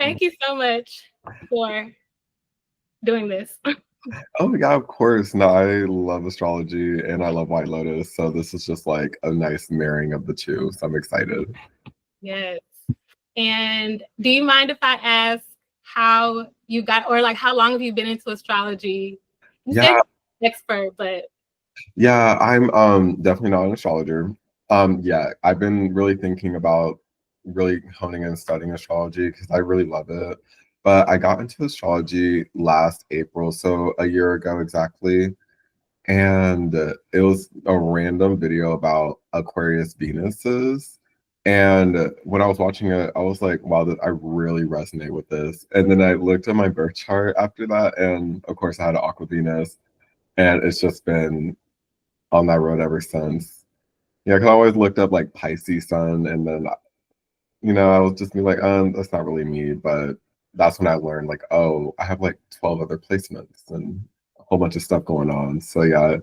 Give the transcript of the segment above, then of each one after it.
Thank you so much for doing this. Oh yeah, of course. No, I love astrology and I love White Lotus. So this is just like a nice marrying of the two. So I'm excited. Yes. And do you mind if I ask how you got, or like how long have you been into astrology? You said Yeah, you're an expert, but yeah, I'm definitely not an astrologer. Yeah, I've been really thinking about really honing in and studying astrology because I really love it. But I got into astrology last April, so a year ago exactly. And it was a random video about Aquarius Venuses. And when I was watching it, I was like, wow, I really resonate with this. And then I looked at my birth chart after that, and of course, I had an Aqua Venus, and it's just been on that road ever since. Yeah, because I always looked up like Pisces Sun, and then, I was just be like, that's not really me. But that's when I learned, like, oh, I have like 12 other placements and a whole bunch of stuff going on. So, yeah,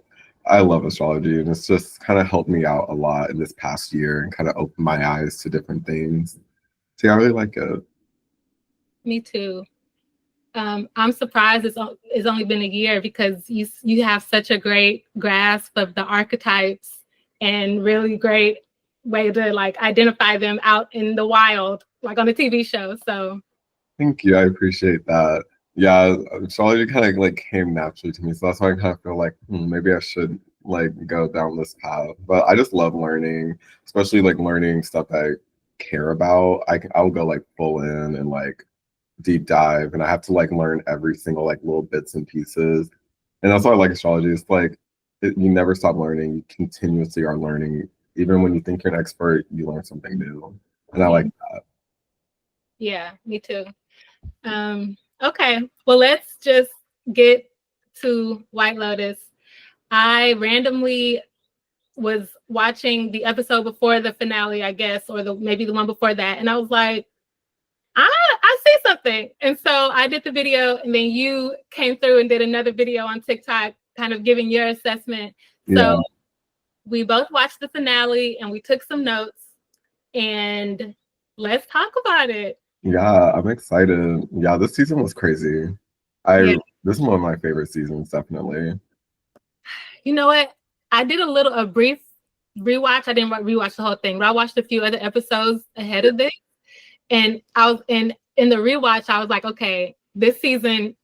I love astrology, and it's just kind of helped me out a lot in this past year and kind of opened my eyes to different things. So, yeah, I really like it. me too. I'm surprised it's only been a year because you have such a great grasp of the archetypes and really great way to like identify them out in the wild, like on a TV show. So Thank you. I appreciate that. Yeah, astrology kind of like came naturally to me. So that's why I kind of feel like maybe I should like go down this path. But I just love learning, especially like learning stuff I care about. I'll go like full in and like deep dive, and I have to like learn every single like little bits and pieces. And that's why I like astrology. It's like you never stop learning. You continuously are learning. Even when you think you're an expert, you learn something new. And I like that. yeah, me too. Okay, well, let's just get to White Lotus. I randomly was watching the episode before the finale, I guess, or maybe the one before that, and I was like, I see something. And so I did the video, and then you came through and did another video on TikTok, kind of giving your assessment. Yeah. So we both watched the finale and we took some notes, and let's talk about it. Yeah, I'm excited. Yeah, this season was crazy. Yeah. This is one of my favorite seasons, definitely. You know what? I did a brief rewatch. I didn't rewatch the whole thing, but I watched a few other episodes ahead of this. And I was in the rewatch, I was like, okay, this season,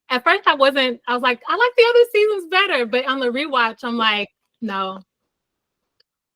at first I was like, I like the other seasons better. But on the rewatch, I'm like, no,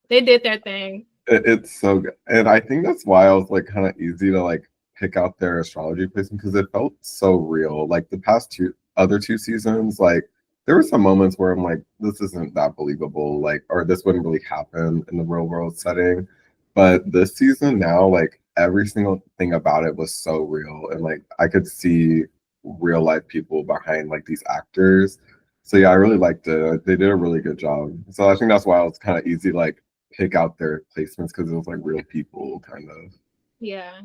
they did their thing. It's so good. And I think that's why I was like kind of easy to like pick out their astrology placement because it felt so real. Like the past other two seasons, like there were some moments where I'm like, this isn't that believable, like, or this wouldn't really happen in the real world setting. But this season now, like every single thing about it was so real. And like I could see real life people behind like these actors. So yeah, I really liked it. They did a really good job. So I think that's why it was kind of easy, like pick out their placements because it was like real people kind of. Yeah.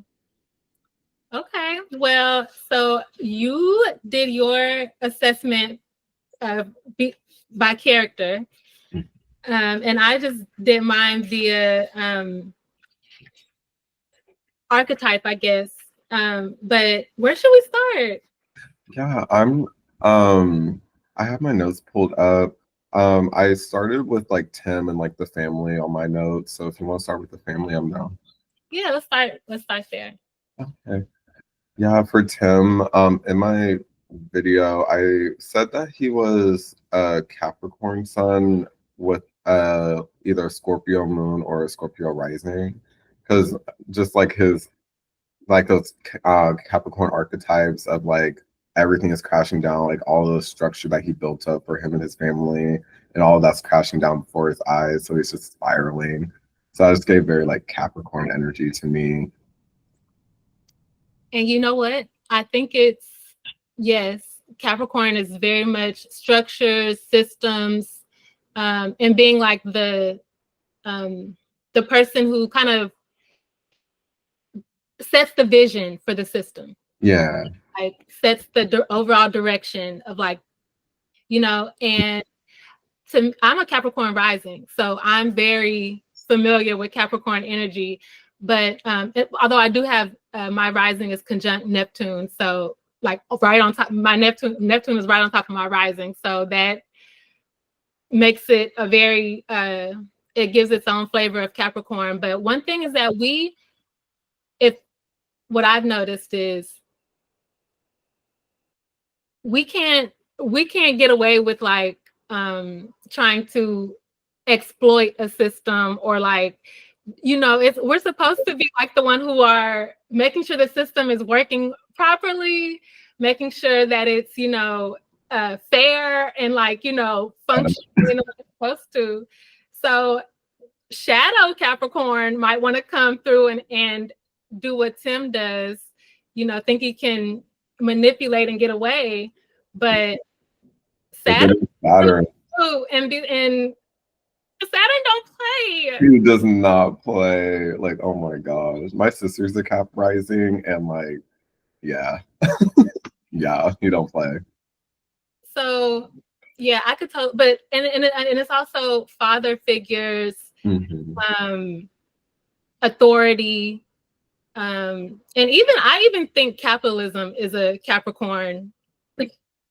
Okay. Well, so you did your assessment by character. And I just did mine via archetype, I guess. But where should we start? Yeah, I have my notes pulled up. I started with like Tim and like the family on my notes. So if you want to start with the family, I'm down. Yeah, let's start there. Okay. Yeah, for Tim, in my video, I said that he was a Capricorn Sun with either a Scorpio moon or a Scorpio rising. Because just like his like those Capricorn archetypes of like everything is crashing down, like all the structure that he built up for him and his family, and all of that's crashing down before his eyes. So he's just spiraling. So I just gave very like Capricorn energy to me. And you know what? I think yes, Capricorn is very much structures, systems, and being like the person who kind of sets the vision for the system. Yeah. Like sets the overall direction of like, and I'm a Capricorn rising, so I'm very familiar with Capricorn energy. But although I do have my rising is conjunct Neptune, so like right on top, my Neptune is right on top of my rising, so that makes it a very it gives its own flavor of Capricorn. But one thing is that what I've noticed is we can't get away with like trying to exploit a system, or like, you know, we're supposed to be like the one who are making sure the system is working properly, making sure that it's, you know, fair and like, you know, functioning the way it's supposed to. So shadow Capricorn might want to come through and do what Tim does, you know, think he can manipulate and get away, but Saturn and Saturn don't play. He does not play. Like, oh my gosh. My sister's a Cap rising, and like, yeah. Yeah, he don't play. So yeah, I could tell, but and it's also father figures, authority, and I even think capitalism is a Capricorn.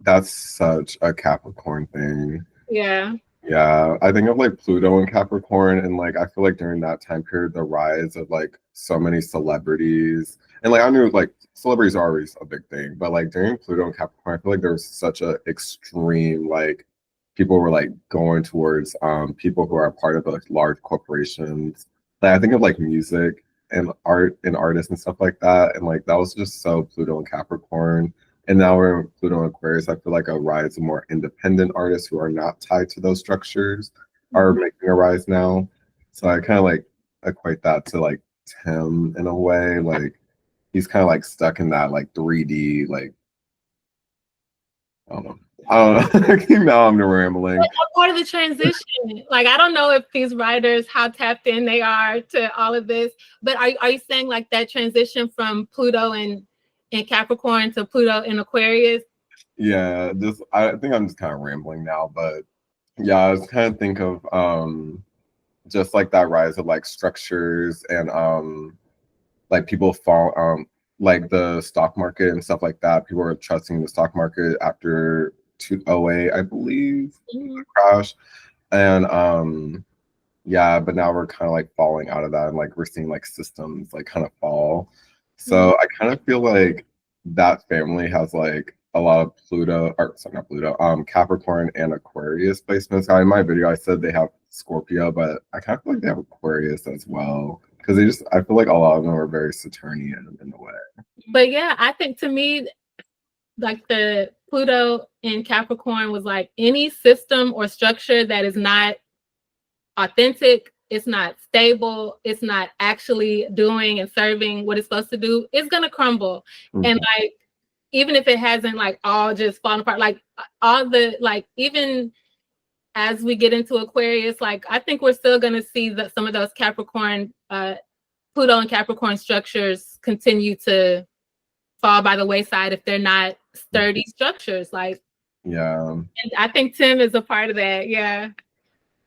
That's such a Capricorn thing. Yeah. Yeah, I think of like Pluto and Capricorn, and like I feel like during that time period, the rise of like so many celebrities, and like I knew like celebrities are always a big thing, but like during Pluto and Capricorn, I feel like there was such a extreme, like people were like going towards people who are a part of like large corporations. Like I think of like music and art and artists and stuff like that, and like that was just so Pluto and Capricorn. And now we're in Pluto and Aquarius. I feel like a rise of more independent artists who are not tied to those structures are making a rise now. So I kind of like equate that to like Tim in a way. Like he's kind of like stuck in that like 3D, like, I don't know. Now I'm rambling. Like part of the transition. Like I don't know if these writers, how tapped in they are to all of this, but are you saying like that transition from Pluto and Capricorn to Pluto in Aquarius? Yeah, I think I'm just kind of rambling now, but yeah, I was kind of think of just like that rise of like structures and like people fall like the stock market and stuff like that. People were trusting the stock market after 2008, I believe, the crash. And yeah, but now we're kind of like falling out of that, and like we're seeing like systems like kind of fall. So I kind of feel like that family has like a lot of Pluto, or sorry, not Pluto, Capricorn and Aquarius placements. In my video, I said they have Scorpio, but I kind of feel like they have Aquarius as well, because I feel like a lot of them are very Saturnian in a way. But yeah, I think to me, like the Pluto in Capricorn was like any system or structure that is not authentic, it's not stable, it's not actually doing and serving what it's supposed to do, it's gonna crumble. And like, even if it hasn't like all just fallen apart, like all the like, even as we get into Aquarius, like I think we're still gonna see some of those Capricorn, Pluto and Capricorn structures continue to fall by the wayside if they're not sturdy structures. Like, yeah, and I think Tim is a part of that. Yeah.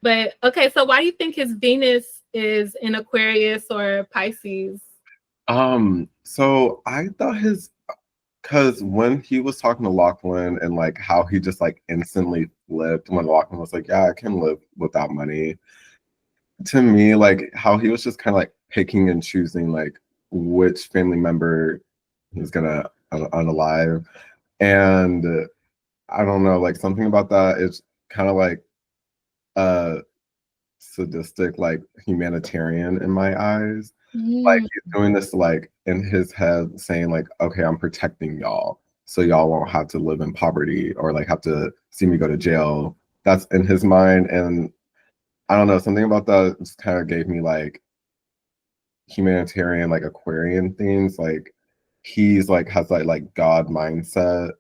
But okay, so why do you think his Venus is in Aquarius or Pisces? So I thought because when he was talking to Lochlan and like how he just like instantly flipped when Lochlan was like, yeah, I can live without money. To me, like how he was just kind of like picking and choosing like which family member he's gonna unalive. And I don't know, like something about that is kind of like sadistic, like humanitarian in my eyes. Like he's doing this like in his head saying like, okay, I'm protecting y'all so y'all won't have to live in poverty or like have to see me go to jail. That's in his mind. And I don't know, something about that just kind of gave me like humanitarian, like Aquarian themes. Like he's like has like God mindset,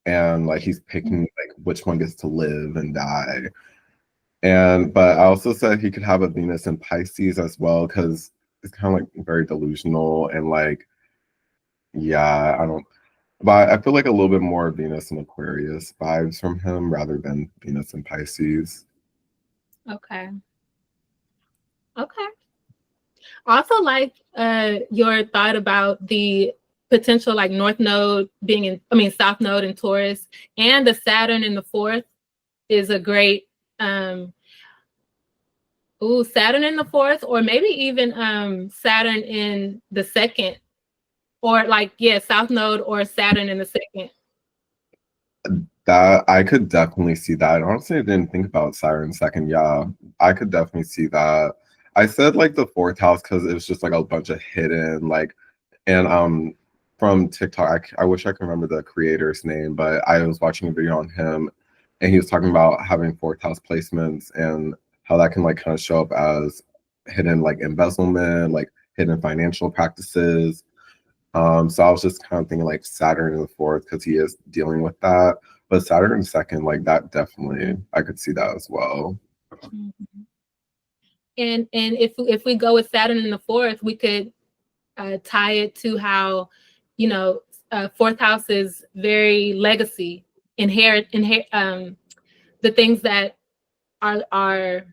and like he's picking like which one gets to live and die. But I also said he could have a Venus in Pisces as well, because it's kind of like very delusional and like, yeah, I don't, but I feel like a little bit more Venus and Aquarius vibes from him rather than Venus and Pisces. Okay. Also, like your thought about the potential like North Node being South Node in Taurus, and the Saturn in the fourth is a great Saturn in the fourth, or maybe even Saturn in the second, or like South Node or Saturn in the second. That I could definitely see that. Honestly, I didn't think about Saturn second. Yeah, I could definitely see that. I said like the fourth house because it was just like a bunch of hidden like, and from TikTok, I wish I could remember the creator's name, but I was watching a video on him, and he was talking about having fourth house placements and how that can like kind of show up as hidden like embezzlement, like hidden financial practices. So I was just kind of thinking like Saturn in the fourth because he is dealing with that. But Saturn in second, like that definitely, I could see that as well. Mm-hmm. And if we go with Saturn in the fourth, we could tie it to how, fourth house is very legacy, inherit the things that are our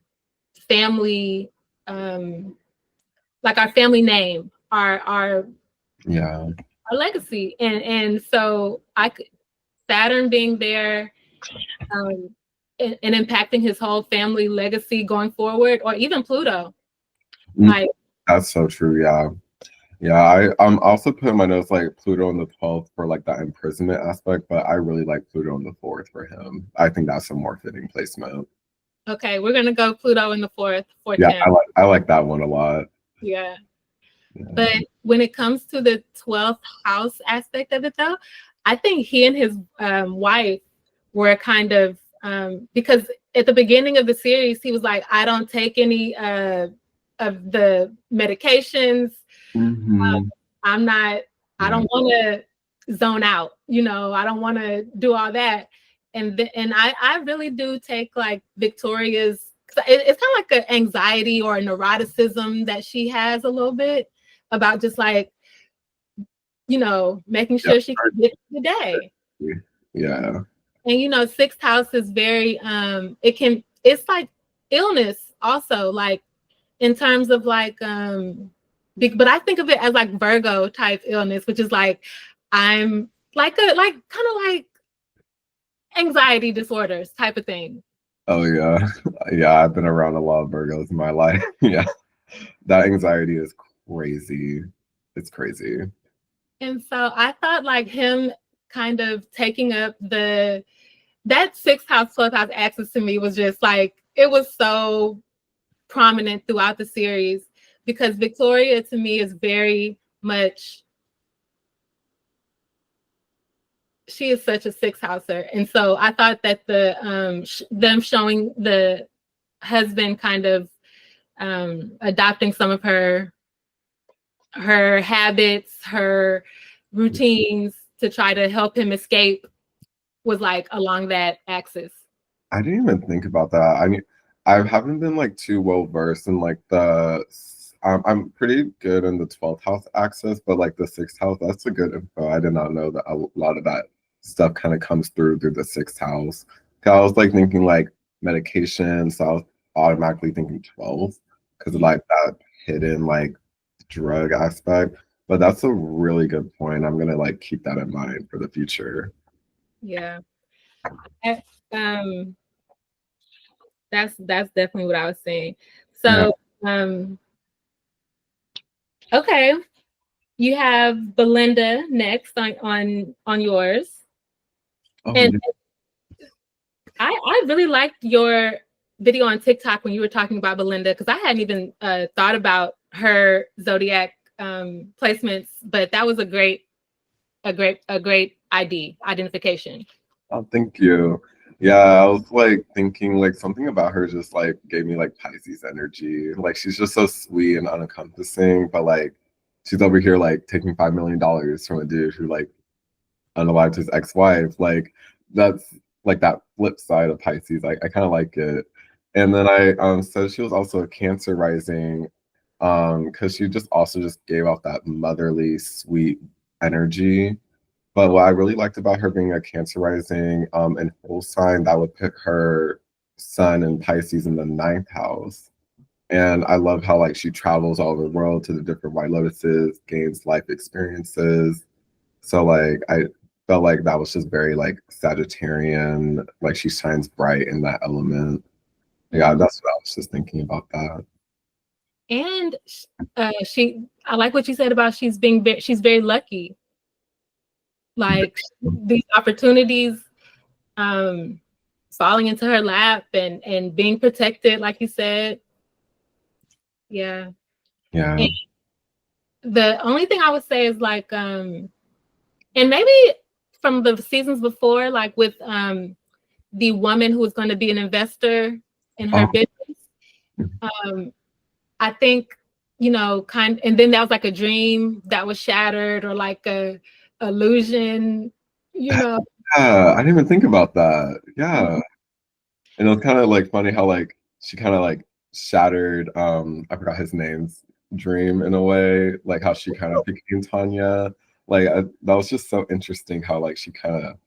family, like our family name, our legacy, and so Saturn being there and impacting his whole family legacy going forward, or even Pluto. Like that's so true. Yeah. I'm also putting my notes like Pluto in the 12th for like that imprisonment aspect, but I really like Pluto in the 4th for him. I think that's a more fitting placement. Okay, we're gonna go Pluto in the 4th for yeah, him. I like that one a lot. Yeah. But when it comes to the 12th house aspect of it, though, I think he and his wife were kind of because at the beginning of the series, he was like, I don't take any of the medications. I'm not, I don't want to zone out, I don't want to do all that. And I really do take like Victoria's, it's kind of like an anxiety or a neuroticism that she has a little bit about just like, making sure she can get through the day. Yeah. And sixth house is very it's like illness also, like in terms of like but I think of it as like Virgo type illness, which is like I'm like kind of like anxiety disorders type of thing. Oh yeah. Yeah, I've been around a lot of Virgos in my life. Yeah. That anxiety is crazy. It's crazy. And so I thought like him kind of taking up that sixth house, 12th house axis to me was just like, it was so prominent throughout the series, because Victoria to me is very much, she is such a sixth houser. And so I thought that them showing the husband kind of adopting some of her habits, her routines to try to help him escape was like along that axis. I didn't even think about that. I mean, I haven't been like too well versed in like I'm pretty good in the 12th house axis, but like the 6th house, that's a good info. I did not know that a lot of that stuff kind of comes through the 6th house. I was like thinking like medication, so I was automatically thinking 12 because of like that hidden like drug aspect. But that's a really good point. I'm gonna like keep that in mind for the future. Yeah. That's definitely what I was saying. So okay. You have Belinda next on yours. Oh, and I really liked your video on TikTok when you were talking about Belinda, because I hadn't even thought about her zodiac placements, but that was a great identification. Oh, thank you. Yeah, I was like thinking like something about her just like gave me like Pisces energy. Like she's just so sweet and unencompassing, but like she's over here like taking $5 million from a dude who like unalived his ex-wife. Like that's like that flip side of Pisces. Like I kind of like it. And then I said she was also a Cancer rising, because she just also just gave off that motherly sweet energy. But what I really liked about her being a Cancer rising and full sign, that would put her sun and Pisces in the 9th house. And I love how like she travels all over the world to the different White Lotuses, gains life experiences. So like I felt like that was just very like Sagittarian, like she shines bright in that element. Yeah, that's what I was just thinking about that. And I like what you said about she's very lucky. Like these opportunities falling into her lap and being protected, like you said. Yeah. Yeah. And the only thing I would say is like, and maybe from the seasons before, like with the woman who was going to be an investor in her business, I think, you know, and then that was like a dream that was shattered or like a illusion, you know. Yeah, I didn't even think about that. Yeah. And it was kind of like funny how like she kind of like shattered I forgot his name's dream in a way, like how she kind of became Tanya. Like that was just so interesting how like she kind of,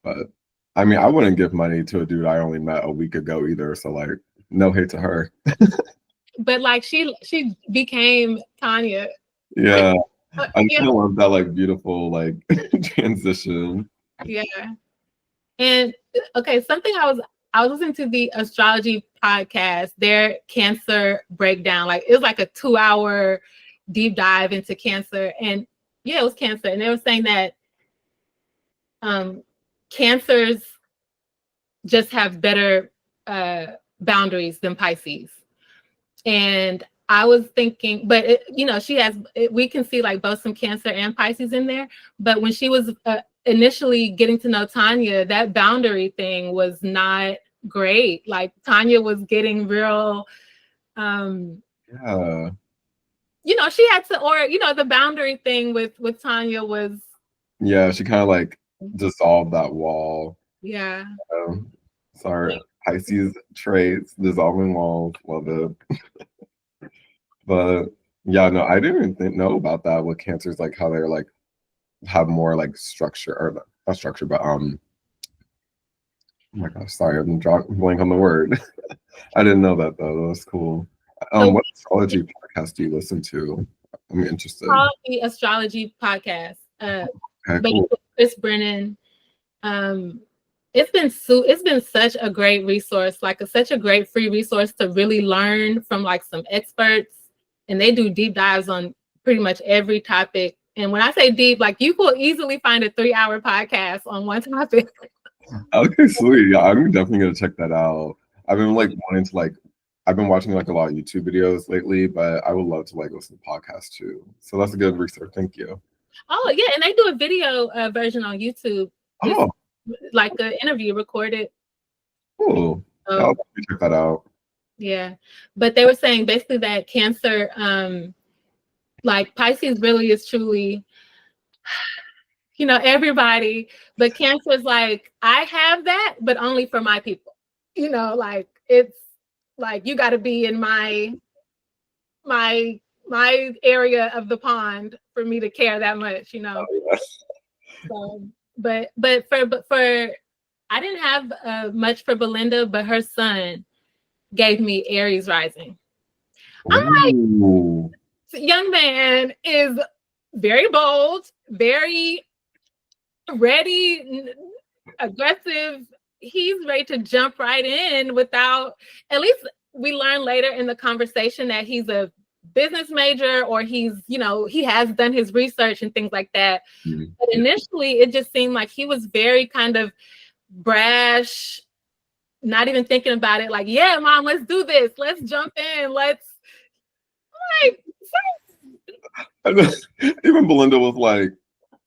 but I mean I wouldn't give money to a dude I only met a week ago either, so like no hate to her. But like she became Tanya. Yeah. I kind Yeah. of love that like beautiful like transition. Yeah. And okay, something I was listening to the astrology podcast, their Cancer breakdown. Like it was like a 2-hour deep dive into Cancer. And yeah, it was Cancer. And they were saying that Cancers just have better boundaries than Pisces. And I was thinking, but we can see like both some Cancer and Pisces in there. But when she was initially getting to know Tanya, that boundary thing was not great. Like Tanya was getting real, Yeah. you know, she had to, or you know, the boundary thing with Tanya was. Yeah, she kind of like dissolved that wall. Yeah. Sorry, Pisces traits, dissolving walls, love it. But yeah, no, I didn't even know about that with Cancers, like how they're like have more like structure or not structure, but oh my gosh, sorry, I'm drawing blank on the word. I didn't know that though. That was cool. What astrology podcast do you listen to? I'm interested. The astrology podcast. Okay, but cool. Chris Brennan. It's been such a great resource, like such a great free resource to really learn from like some experts, and they do deep dives on pretty much every topic. And when I say deep, like you could easily find a 3-hour podcast on one topic. Okay, sweet. Yeah, I'm definitely gonna check that out. I've been like wanting to like I've been watching like a lot of YouTube videos lately, but I would love to like listen to podcasts too. So that's a good research. Thank you. Oh yeah, and they do a video version on YouTube. Oh, like an interview recorded. Cool. I'll check that out. Yeah, but they were saying basically that Cancer, like Pisces, really is truly, you know, everybody. But Cancer is like, I have that, but only for my people. You know, like it's like you got to be in my area of the pond for me to care that much. You know. Oh, yes. So, but for I didn't have much for Belinda, but her son gave me Aries rising. I'm like, young man is very bold, very ready, aggressive. He's ready to jump right in without, at least we learn later in the conversation that he's a business major, or he's, you know, he has done his research and things like that. Mm-hmm. But initially it just seemed like he was very kind of brash, not even thinking about it, like, yeah, mom, let's do this, let's jump in, let's like even Belinda was like,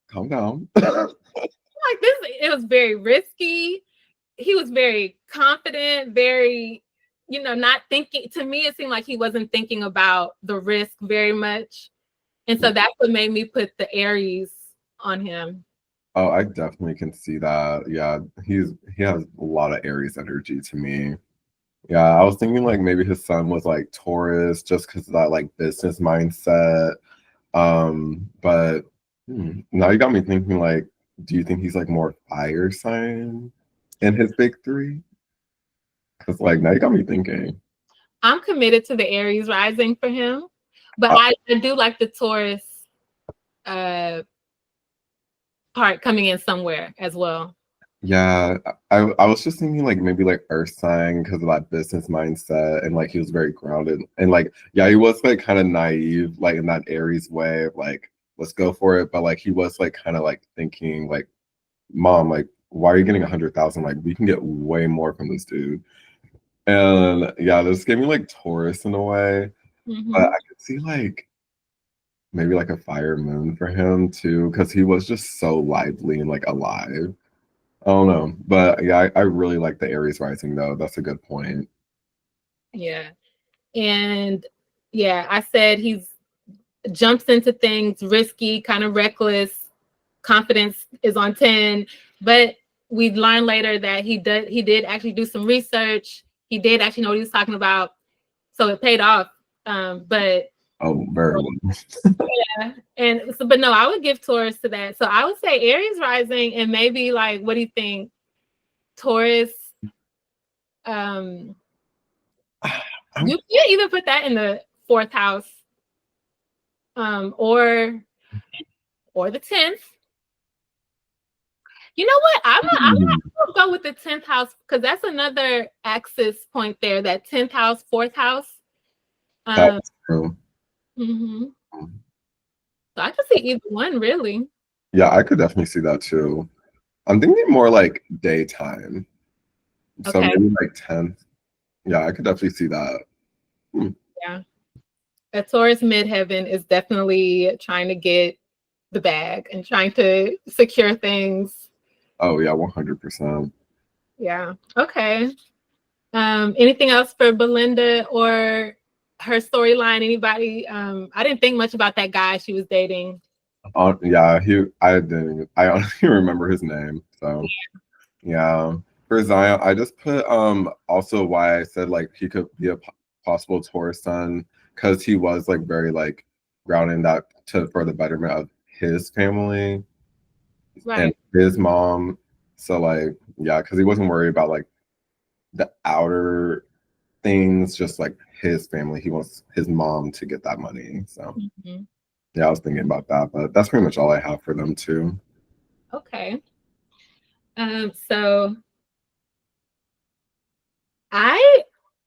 calm down. Like this, it was very risky. He was very confident, very, you know, not thinking. To me, it seemed like he wasn't thinking about the risk very much. And so that's what made me put the Aries on him. Oh, I definitely can see that. Yeah, he has a lot of Aries energy to me. Yeah, I was thinking like maybe his son was like Taurus just because of that like business mindset. But now you got me thinking like, do you think he's like more fire sign in his big three? Because like now you got me thinking. I'm committed to the Aries rising for him, but I do like the Taurus part coming in somewhere as well. Yeah, I was just thinking like maybe like Earth sign because of that business mindset, and like he was very grounded, and like yeah, he was like kind of naive like in that Aries way of like let's go for it, but like he was like kind of like thinking like mom, like why are you getting 100,000, like we can get way more from this dude. And yeah, this gave me like Taurus in a way, but I could see like maybe like a fire moon for him too because he was just so lively and like alive. I don't know, but yeah, I really like the Aries rising though. That's a good point. Yeah. And yeah, I said he's jumps into things risky, kind of reckless. Confidence is on 10, but we learned later that he did actually do some research. He did actually know what he was talking about. So it paid off. But oh, very well. Yeah. And so, but no, I would give Taurus to that. So I would say Aries rising, and maybe like, what do you think? Taurus. You can either put that in the 4th house, or the 10th. You know what? I'm gonna go with the 10th house because that's another axis point there. That 10th house, 4th house. That's true. So I could see either one, really. Yeah, I could definitely see that too. I'm thinking more like daytime. So maybe like 10th. Yeah, I could definitely see that. Yeah. A Taurus midheaven is definitely trying to get the bag and trying to secure things. Oh yeah, 100%. Yeah. Okay. Anything else for Belinda or her storyline? Anybody? I didn't think much about that guy she was dating. Yeah, I honestly remember his name. So yeah. For Zion, I just put also why I said like he could be a possible Taurus sun because he was like very like grounding that for the betterment of his family and his mom. So like yeah, because he wasn't worried about like the outer things, just like his family. He wants his mom to get that money. So yeah, I was thinking about that, but that's pretty much all I have for them too. Okay. So I'm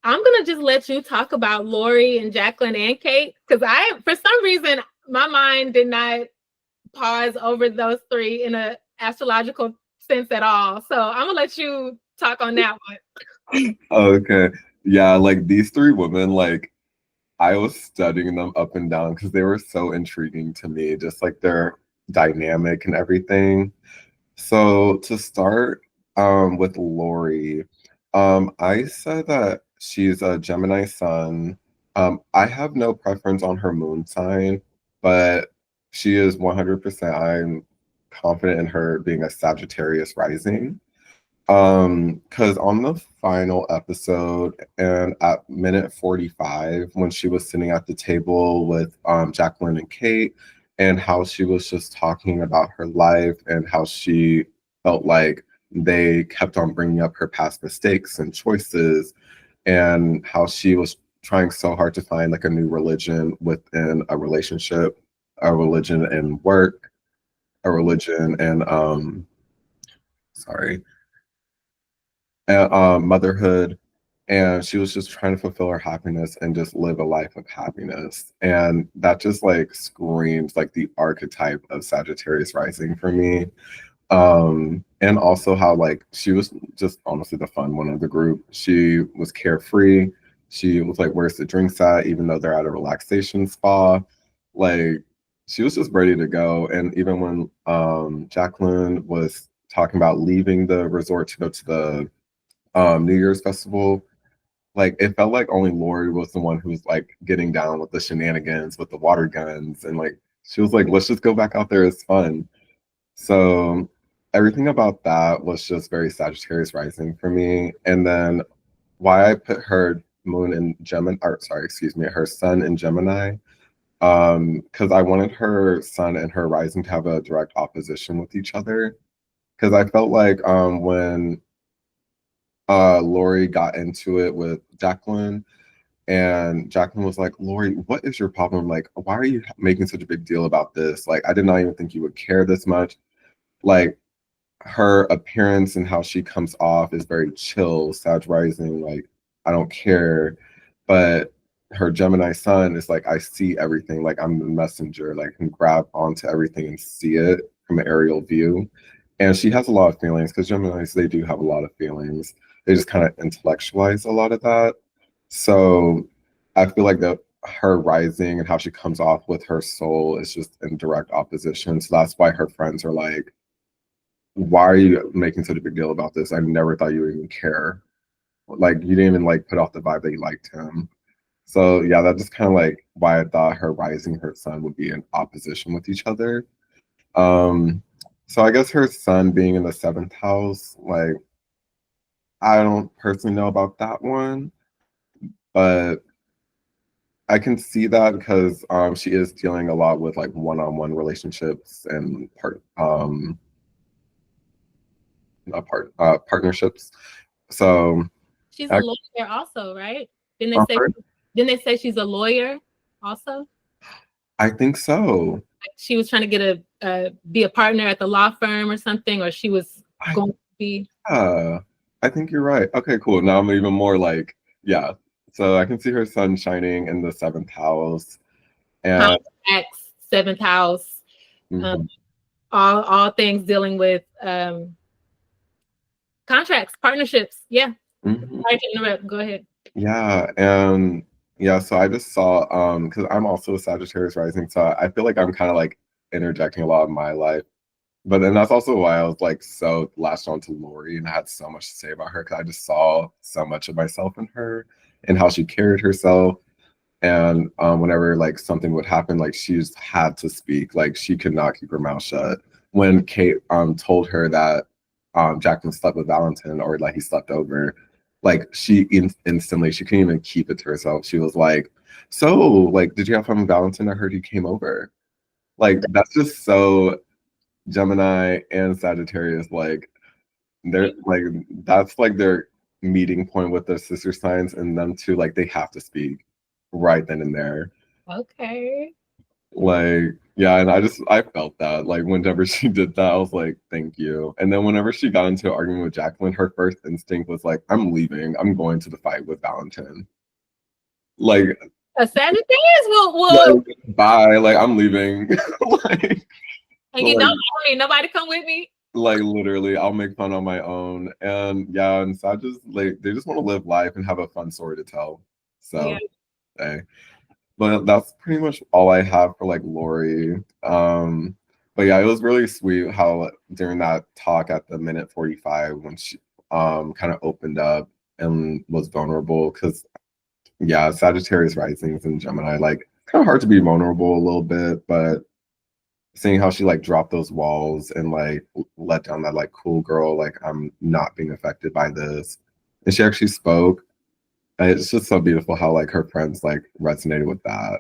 gonna just let you talk about Laurie and Jaqueline and Kate because for some reason my mind did not pause over those three in a astrological sense at all. So I'm gonna let you talk on that one. Okay. Yeah, like these three women, like I was studying them up and down because they were so intriguing to me, just like their dynamic and everything. So to start with Laurie, I said that she's a Gemini sun. I have no preference on her moon sign, but she is 100%. I'm confident in her being a Sagittarius rising. Because on the final episode and at minute 45, when she was sitting at the table with Jaqueline and Kate, and how she was just talking about her life and how she felt like they kept on bringing up her past mistakes and choices, and how she was trying so hard to find like a new religion within a relationship, a religion in work, a religion and sorry motherhood, and she was just trying to fulfill her happiness and just live a life of happiness, and that just like screams like the archetype of Sagittarius rising for me. And also how like she was just honestly the fun one of the group. She was carefree. She was like, where's the drinks at, even though they're at a relaxation spa. Like she was just ready to go. And even when Jaqueline was talking about leaving the resort to go to the New Year's festival, like it felt like only Laurie was the one who was like getting down with the shenanigans with the water guns, and like she was like, let's just go back out there, it's fun. So everything about that was just very Sagittarius rising for me. And then why I put her moon in Gemini, or sorry, excuse me, her sun in Gemini, because I wanted her sun and her rising to have a direct opposition with each other. Because I felt like when Laurie got into it with Jaqueline, And Jaqueline was like, Laurie, what is your problem? Like, why are you making such a big deal about this? Like, I did not even think you would care this much. Like, her appearance and how she comes off is very chill, Sag rising, like, I don't care. But her Gemini sun is like, I see everything, like I'm the messenger, like I can grab onto everything and see it from an aerial view. And she has a lot of feelings because Geminis, they do have a lot of feelings. They just kind of intellectualize a lot of that. So I feel like that her rising and how she comes off with her soul is just in direct opposition. So that's why her friends are like, why are you making such a big deal about this? I never thought you would even care. Like you didn't even like put off the vibe that you liked him. So yeah, that's just kind of like why I thought her rising, her sun would be in opposition with each other. Um, so I guess her sun being in the seventh house, like I don't personally know about that one, but I can see that because she is dealing a lot with like one-on-one relationships and partnerships. So She's a I, lawyer also, right? Didn't they say she's a lawyer also? I think so. She was trying to get be a partner at the law firm or something, or she was going to be. I think you're right. Okay, cool. Now I'm even more like, yeah. So I can see her sun shining in the seventh house. And Contracts, seventh house, mhm. all things dealing with contracts, partnerships. Yeah. Sorry to interrupt. Go ahead. Yeah, and yeah, so I just saw because I'm also a Sagittarius rising, so I feel like I'm kind of like interjecting a lot of my life. But then that's also why I was like so latched on to Laurie and I had so much to say about her because I just saw so much of myself in her and how she carried herself. And whenever like something would happen, like she just had to speak. Like she could not keep her mouth shut. When Kate told her that Jaqueline slept with Valentin or like he slept over, like she instantly she couldn't even keep it to herself. She was like, "So, like, did you have fun with Valentin? I heard he came over." Like that's just so Gemini and Sagittarius. Like they're like that's like their meeting point with their sister signs, and them too. Like they have to speak right then and there. Okay. Like, yeah, and I felt that. Like whenever she did that, I was like, thank you. And then whenever she got into an argument with Jaqueline, her first instinct was like, I'm leaving. I'm going to the fight with Valentin. Like, A Sagittarius will like bye. Like, I'm leaving. like, and you like, don't need nobody come with me. like literally, I'll make fun on my own. And yeah, and so I just like they just want to live life and have a fun story to tell. Yeah. So, hey. But that's pretty much all I have for like Laurie. But yeah, it was really sweet how during that talk at the minute 45 when she kind of opened up and was vulnerable because yeah, Sagittarius risings and Gemini, like it's kind of hard to be vulnerable a little bit, but seeing how she like dropped those walls and like let down that like cool girl, like I'm not being affected by this. And she actually spoke. And it's just so beautiful how like her friends like resonated with that,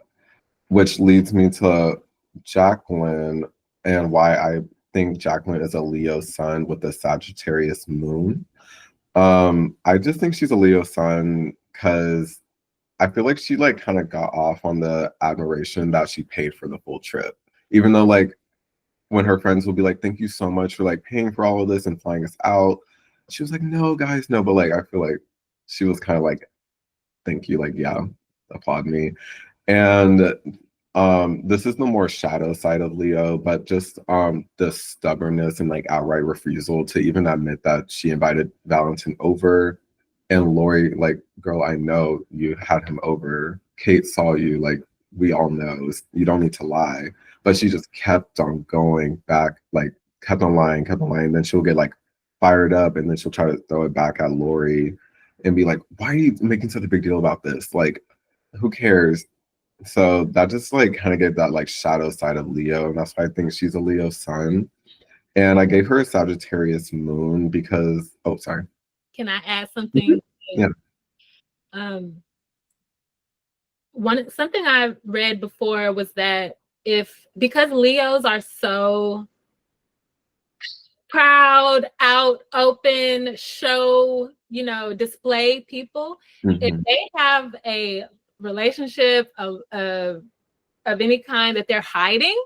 which leads me to Jaqueline and why I think Jaqueline is a Leo sun with a Sagittarius moon. I just think she's a Leo sun because I feel like she like kind of got off on the admiration that she paid for the full trip. Even though like when her friends will be like, thank you so much for like paying for all of this and flying us out. She was like, no, guys, no. But like I feel like she was kind of like, thank you, like, yeah, applaud me. And this is the more shadow side of Leo, but just the stubbornness and like outright refusal to even admit that she invited Valentin over. And Laurie, like, girl, I know you had him over. Kate saw you, like, we all know. You don't need to lie. But she just kept on going back, like, kept on lying, kept on lying. Then she'll get like fired up and then she'll try to throw it back at Laurie and be like, why are you making such a big deal about this? Like, who cares? So that just like kind of gave that like shadow side of Leo. And that's why I think she's a Leo sun. And I gave her a Sagittarius moon because, oh, sorry. Can I add something? Yeah. Something I read before was that because Leos are so proud, out, open, show display people. If they have a relationship of any kind that they're hiding,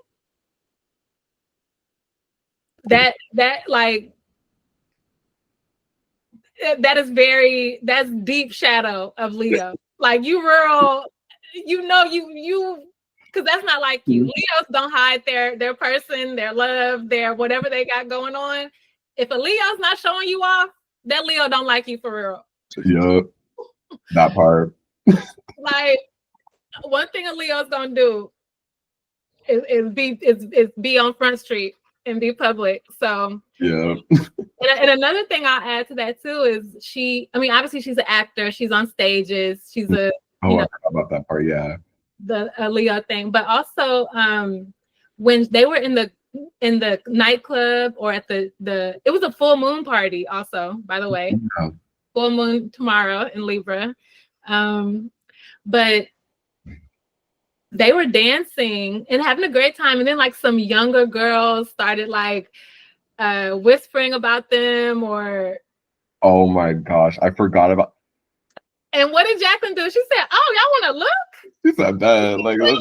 that's deep shadow of Leo. Like you real, because that's not like you. Leos don't hide their person, their love, their whatever they got going on. If a Leo's not showing you off, that Leo don't like you for real. Yep, that part. Like one thing a Leo's gonna do is be on Front Street and be public. So yeah. And another thing I'll add to that too is obviously she's an actor. She's on stages. She's I forgot about that part. Yeah, the Leo thing, but also when they were in the nightclub or at the it was a full moon party. Also, by the way, full moon tomorrow in Libra, but they were dancing and having a great time, and then like some younger girls started like whispering about them or oh my gosh, I forgot about. And what did Jaqueline do? She said, "Oh, y'all want to look?" She said that. Like, let's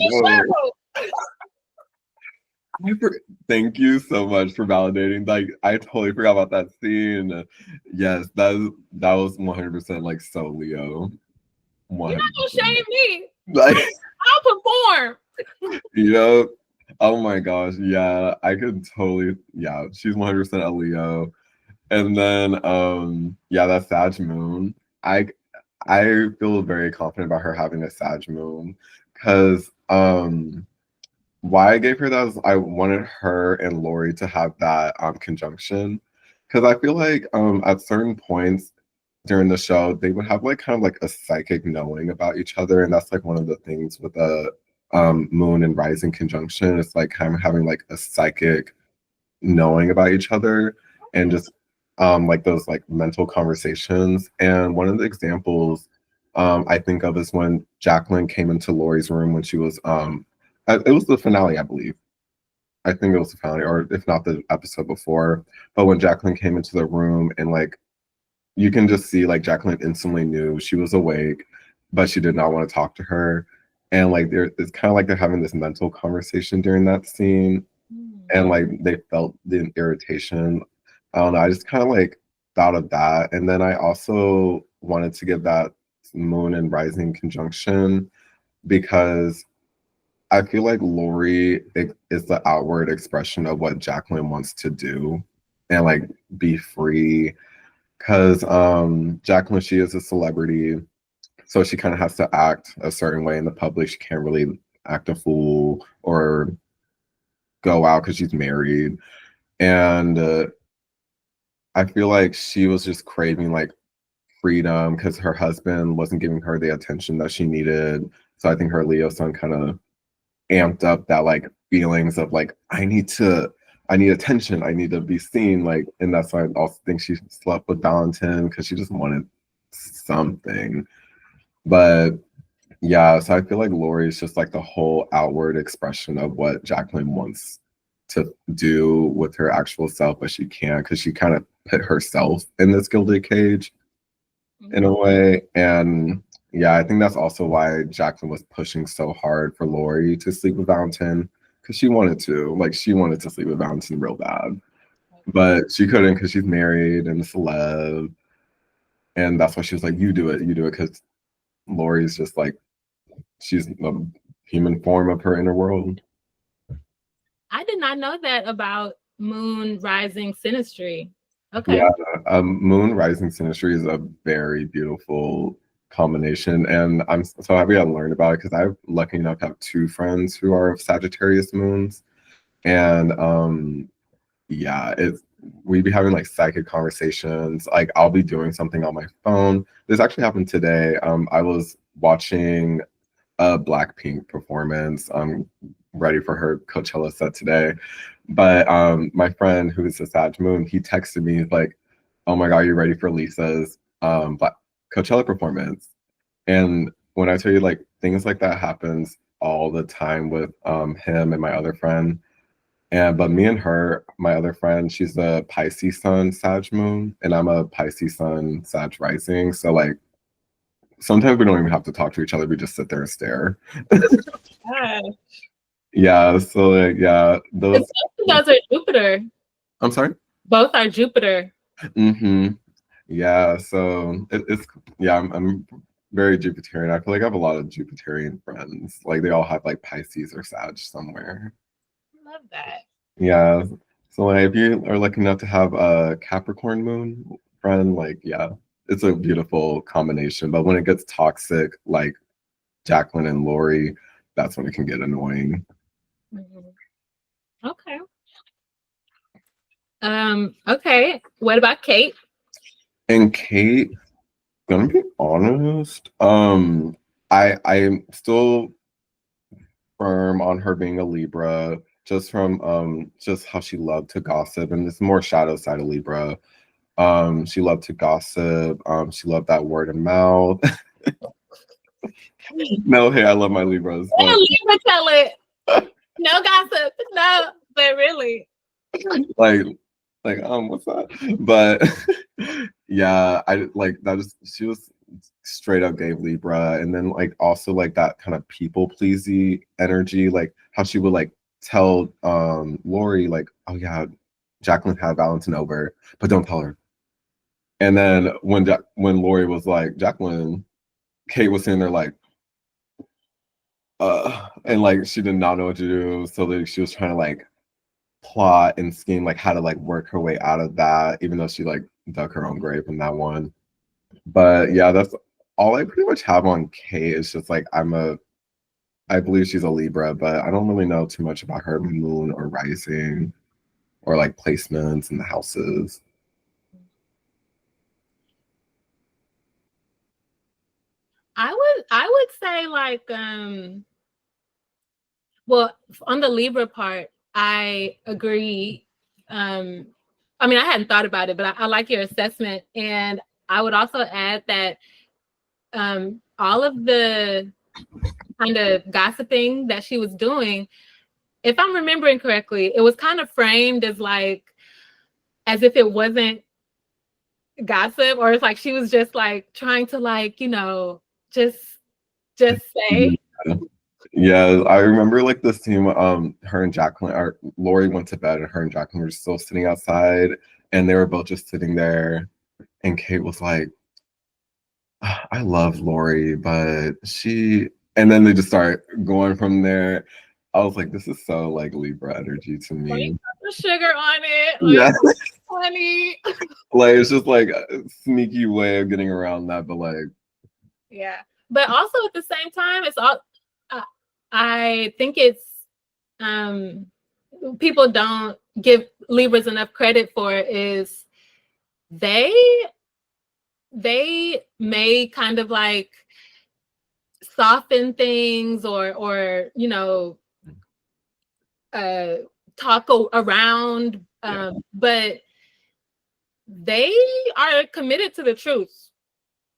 go. Thank you so much for validating. Like, I totally forgot about that scene. Yes, that was 100% like so Leo. 100%. You're not gonna shame me. Like, I'll perform. Yep. Oh my gosh. Yeah, I could totally. Yeah, she's 100% a Leo. And then, that Sag moon. I feel very confident about her having a Sag moon because why I gave her that is I wanted her and Laurie to have that conjunction because I feel like at certain points during the show they would have like kind of like a psychic knowing about each other, and that's like one of the things with the moon and rising conjunction. It's like kind of having like a psychic knowing about each other and just like those like mental conversations. And one of the examples I think of is when Jaqueline came into Laurie's room when she was it was the finale, I believe. I think it was the finale, or if not the episode before. But when Jaqueline came into the room and like you can just see like Jaqueline instantly knew she was awake, but she did not want to talk to her. And like it's kind of like they're having this mental conversation during that scene. And like they felt the irritation. I don't know. I just kind of like thought of that. And then I also wanted to give that moon and rising conjunction because I feel like Laurie is the outward expression of what Jaqueline wants to do and like be free. Because Jaqueline, she is a celebrity. So she kind of has to act a certain way in the public. She can't really act a fool or go out because she's married. And I feel like she was just craving like freedom because her husband wasn't giving her the attention that she needed. So I think her Leo sun kind of amped up that like feelings of like, I need attention. I need to be seen. Like, and that's why I also think she slept with Valentin because she just wanted something. But yeah, so I feel like Laurie is just like the whole outward expression of what Jaqueline wants to do with her actual self, but she can't because she kind of put herself in this gilded cage in a way. And yeah, I think that's also why Jaqueline was pushing so hard for Laurie to sleep with Valentin because she wanted to sleep with Valentin real bad, but she couldn't because she's married and a celeb. And that's why she was like, you do it because Laurie's just like, she's a human form of her inner world. I did not know that about moon rising synastry. Okay. Yeah, moon rising synastry is a very beautiful combination, and I'm so happy I learned about it because I'm lucky enough to have two friends who are of Sagittarius moons, and we'd be having like psychic conversations. Like I'll be doing something on my phone. This actually happened today. I was watching a Blackpink performance. I'm ready for her Coachella set today. But my friend who is a Sag moon, he texted me like, "Oh my God, you ready for Lisa's Coachella performance?" And when I tell you like things like that happens all the time with him and my other friend, But me and her, my other friend, she's a Pisces Sun, Sag Moon, and I'm a Pisces Sun, Sag Rising. So like sometimes we don't even have to talk to each other. We just sit there and stare. Yeah. Yeah. So like yeah, those. Those are Jupiter. I'm sorry. Both are Jupiter. Mm-hmm. Yeah. So it's yeah. I'm very Jupiterian. I feel like I have a lot of Jupiterian friends. Like they all have like Pisces or Sag somewhere. Love that. Yeah. So like if you are lucky enough to have a Capricorn moon friend, like yeah, it's a beautiful combination. But when it gets toxic, like Jaqueline and Laurie, that's when it can get annoying. Mm-hmm. Okay. Okay. What about Kate? And Kate, gonna be honest, I'm still firm on her being a Libra, just from just how she loved to gossip, and this more shadow side of Libra. She loved to gossip. She loved that word of mouth. No, hey, I love my Libras. Yeah, But Libra tell it. No gossip. No, but really. like what's that? But yeah, I like that. Just she was straight up gave Libra, and then like also like that kind of people pleasy energy, like how she would like tell Laurie like, oh yeah, Jaqueline had Valentin over, but don't tell her. And then when Laurie was like Jaqueline, Kate was sitting there like, and like she did not know what to do, so like she was trying to like plot and scheme like how to like work her way out of that, even though she like dug her own grave in that one. But yeah, that's all I pretty much have on Kate. Is just like I believe she's a Libra, but I don't really know too much about her moon or rising or like placements in the houses. I would say like well, on the Libra part, I agree. I mean, I hadn't thought about it, but I like your assessment. And I would also add that all of the kind of gossiping that she was doing, if I'm remembering correctly, it was kind of framed as like, as if it wasn't gossip, or it's like she was just like trying to like, just say. Yeah, I remember like the scene her and Jaqueline or Laurie went to bed and her and Jaqueline were still sitting outside and they were both just sitting there and Kate was like, "Ah, I love Laurie, but she," and then they just start going from there. I was like, this is so like Libra energy to me. The sugar on it, Yeah. like honey. Like it's just like a sneaky way of getting around that, but like Yeah, but also at the same time, it's all. I think it's people don't give Libras enough credit for is they may kind of like soften things or talk around, but they are committed to the truth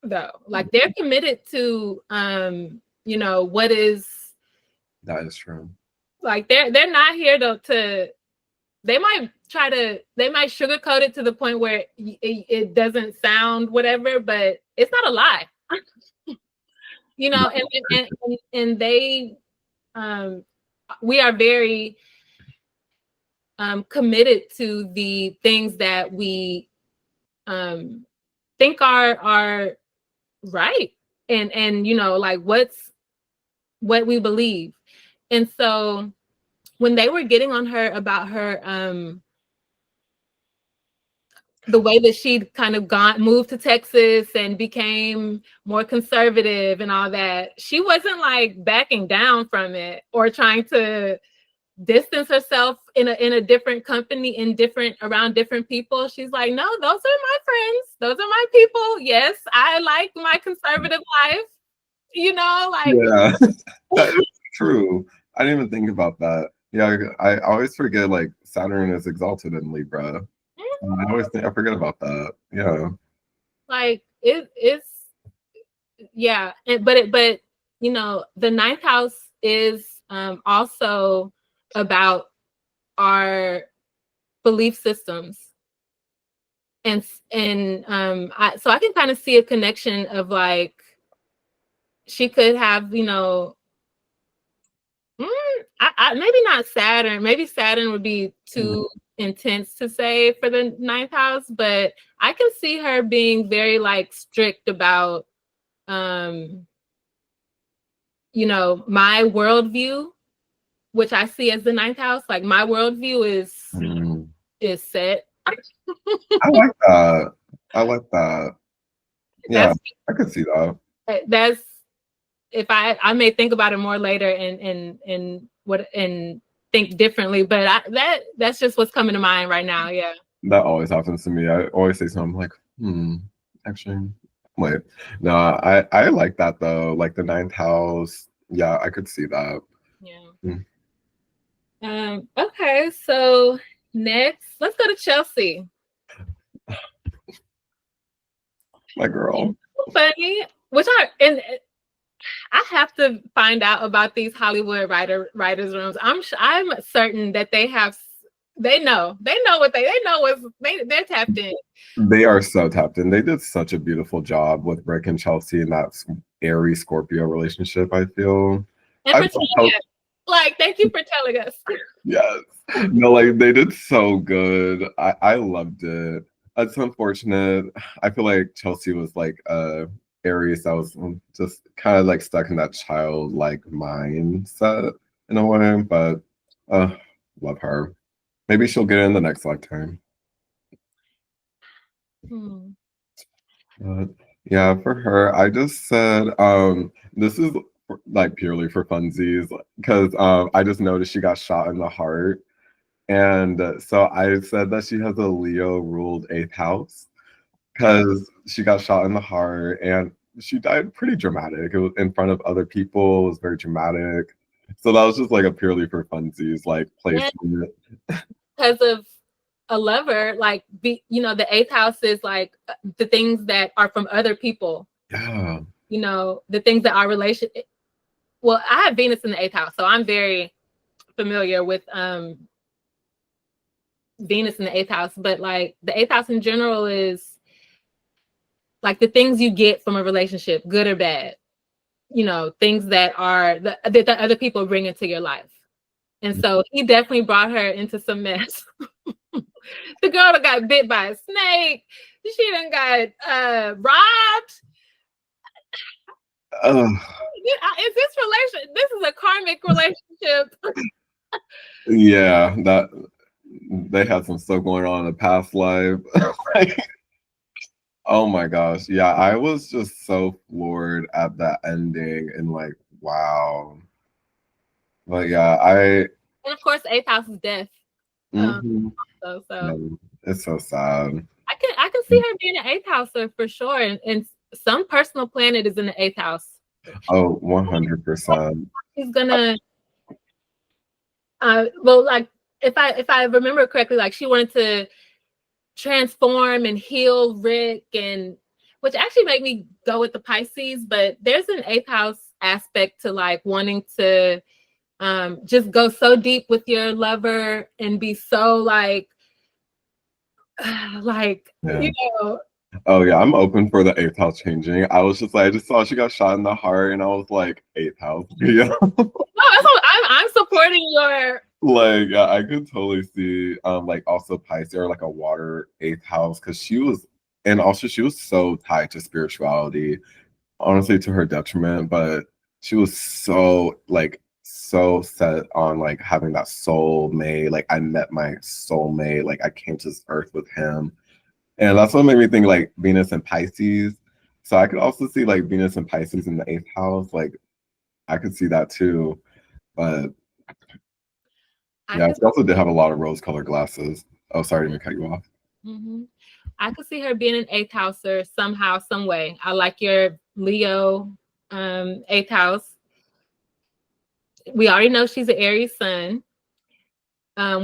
though. Like they're committed to what is. that is true. Like they're not here to they might sugarcoat it to the point where it doesn't sound whatever, but it's not a lie. And they we are very committed to the things that we think are right, and like what we believe. And so when they were getting on her about her the way that she'd kind of moved to Texas and became more conservative and all that, she wasn't like backing down from it or trying to distance herself in a different company, around different people. She's like, no, those are my friends, those are my people. Yes, I like my conservative life, like. Yeah. That is true. I didn't even think about that. Yeah, I always forget like Saturn is exalted in Libra. I forget about that. Yeah. Like it's yeah, but the ninth house is also about are belief systems. And so I can kind of see a connection of like she could have, you know, maybe not Saturn. Maybe Saturn would be too intense to say for the ninth house, but I can see her being very like strict about, you know, my worldview, which I see as the ninth house. Like my worldview is set. I like that. I like that. Yeah, I could see that. That's if I may think about it more later and think differently, but that's just what's coming to mind right now. Yeah. That always happens to me. I always say something like, actually, wait. No, I like that though. Like the ninth house. Yeah, I could see that. Yeah. Okay, so next, let's go to Chelsea. My girl. Funny, I have to find out about these Hollywood writers' rooms. I'm certain that they know what they're tapped in. They are so tapped in. They did such a beautiful job with Rick and Chelsea in that Aries Scorpio relationship, I feel. And like, thank you for telling us. Yes. No, like they did so good. I loved it. It's unfortunate. I feel like Chelsea was like Aries that was just kind of like stuck in that childlike mindset in a way, but love her. Maybe she'll get it in the next lifetime. But yeah, for her, I just said this is like purely for funsies because I just noticed she got shot in the heart. And so I said that she has a Leo ruled 8th house because she got shot in the heart and she died pretty dramatic. It was in front of other people. It was very dramatic. So that was just like a purely for funsies, like placement. Because of a lover, like, you know, the 8th house is like the things that are from other people. Yeah. You know, the things that are relation. Well, I have Venus in the 8th house, so I'm very familiar with Venus in the 8th house, but like the 8th house in general is like the things you get from a relationship, good or bad, you know, things that are that other people bring into your life. And so he definitely brought her into some mess. The girl that got bit by a snake, she done got robbed. Is this relation? This is a karmic relationship. Yeah, that they had some stuff going on in the past life. Oh my gosh. Yeah, I was just so floored at that ending and like, wow. But yeah, and of course 8th house is death. So it's so sad. I can see her being an 8th houser for sure. And some personal planet is in the 8th house. Oh, 100%. She's gonna well, like if I remember correctly, like she wanted to transform and heal Rick, and which actually made me go with the Pisces, but there's an 8th house aspect to like wanting to just go so deep with your lover and be so like you know. Oh yeah, I'm open for the 8th house changing. I was just like, I just saw she got shot in the heart and I was like, 8th house. Yeah. No, that's what I'm supporting your like I could totally see like also Pisces or like a water 8th house because she was so tied to spirituality, honestly to her detriment, but she was so set on like having that soulmate. Like I met my soulmate, like I came to this earth with him. And that's what made me think like Venus and Pisces. So I could also see like Venus and Pisces in the 8th house. Like I could see that too. But yeah, she also did have a lot of rose-colored glasses. Oh, sorry to cut you off. I could see her being an 8th houser somehow, some way. I like your Leo 8th house. We already know she's an Aries sun.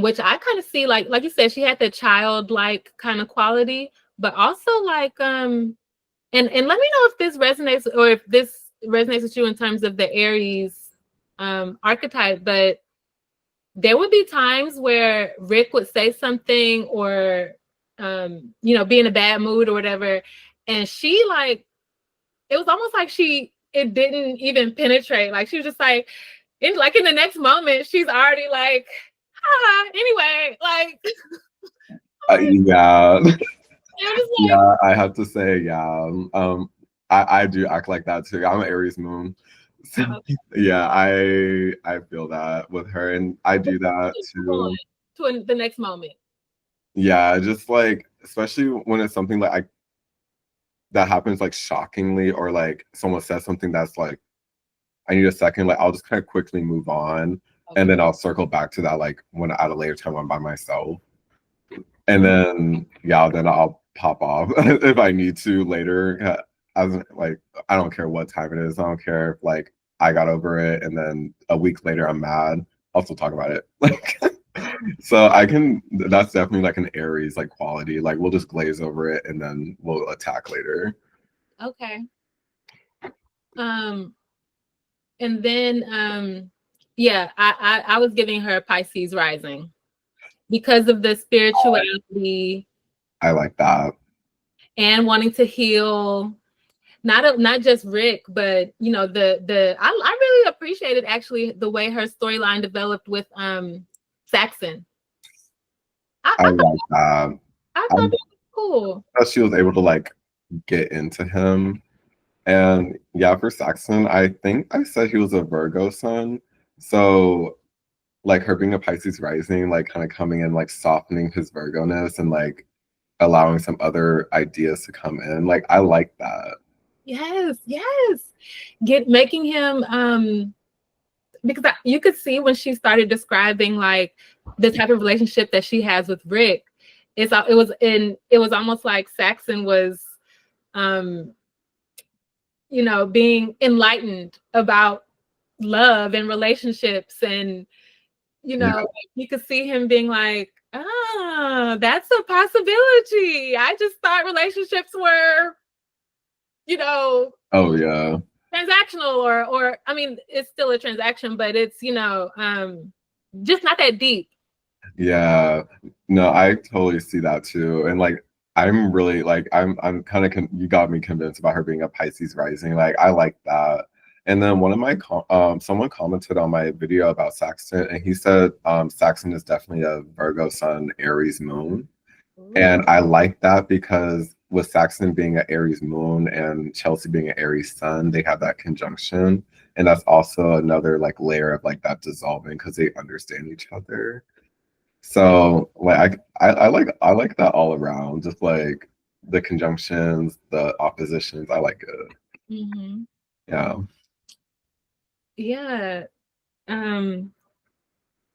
Which I kind of see like you said, she had the childlike kind of quality, but also like and let me know if this resonates or if this resonates with you in terms of the Aries archetype. But there would be times where Rick would say something or, be in a bad mood or whatever. And she like, it was almost like it didn't even penetrate. Like she was just like, in the next moment, she's already like, anyway, like. Yeah. Like, yeah, I have to say, yeah. I do act like that too. I'm an Aries moon. So, yeah, I feel that with her, and I do that too. To the next moment. Yeah, just like, especially when it's something like that happens like shockingly, or like someone says something that's like, I need a second, like I'll just kind of quickly move on, and then I'll circle back to that like when at a later time I'm by myself. And then then I'll pop off if I need to later. Like I don't care what time it is. I don't care if like I got over it and then a week later I'm mad. I'll still talk about it. Like so that's definitely like an Aries like quality. Like we'll just glaze over it and then we'll attack later. Okay. And then I was giving her Pisces rising because of the spirituality. I like that. And wanting to heal not just Rick, but I really appreciated actually the way her storyline developed with Saxon. I like that. I thought that was cool. She was able to like get into him. And yeah, for Saxon, I think I said he was a Virgo sun. So like her being a Pisces rising, like kind of coming in, like softening his Virgo-ness and like allowing some other ideas to come in. Like I like that. Yes. Making him because you could see when she started describing like the type of relationship that she has with Rick, it was almost like Saxon was being enlightened about love and relationships, and you could see him being like, that's a possibility. I just thought relationships were oh yeah, transactional, or I mean it's still a transaction, but it's just not that deep. Yeah, no, I totally see that too. And like I'm really like I'm kind of you got me convinced about her being a Pisces rising. Like I like that. And then one of my someone commented on my video about Saxon, and he said Saxon is definitely a Virgo sun, Aries moon. Ooh. And I like that because with Saxon being an Aries moon and Chelsea being an Aries sun, they have that conjunction, and that's also another like layer of like that dissolving because they understand each other. So like I like that all around, just like the conjunctions, the oppositions. I like it. Mm-hmm. Yeah. Yeah.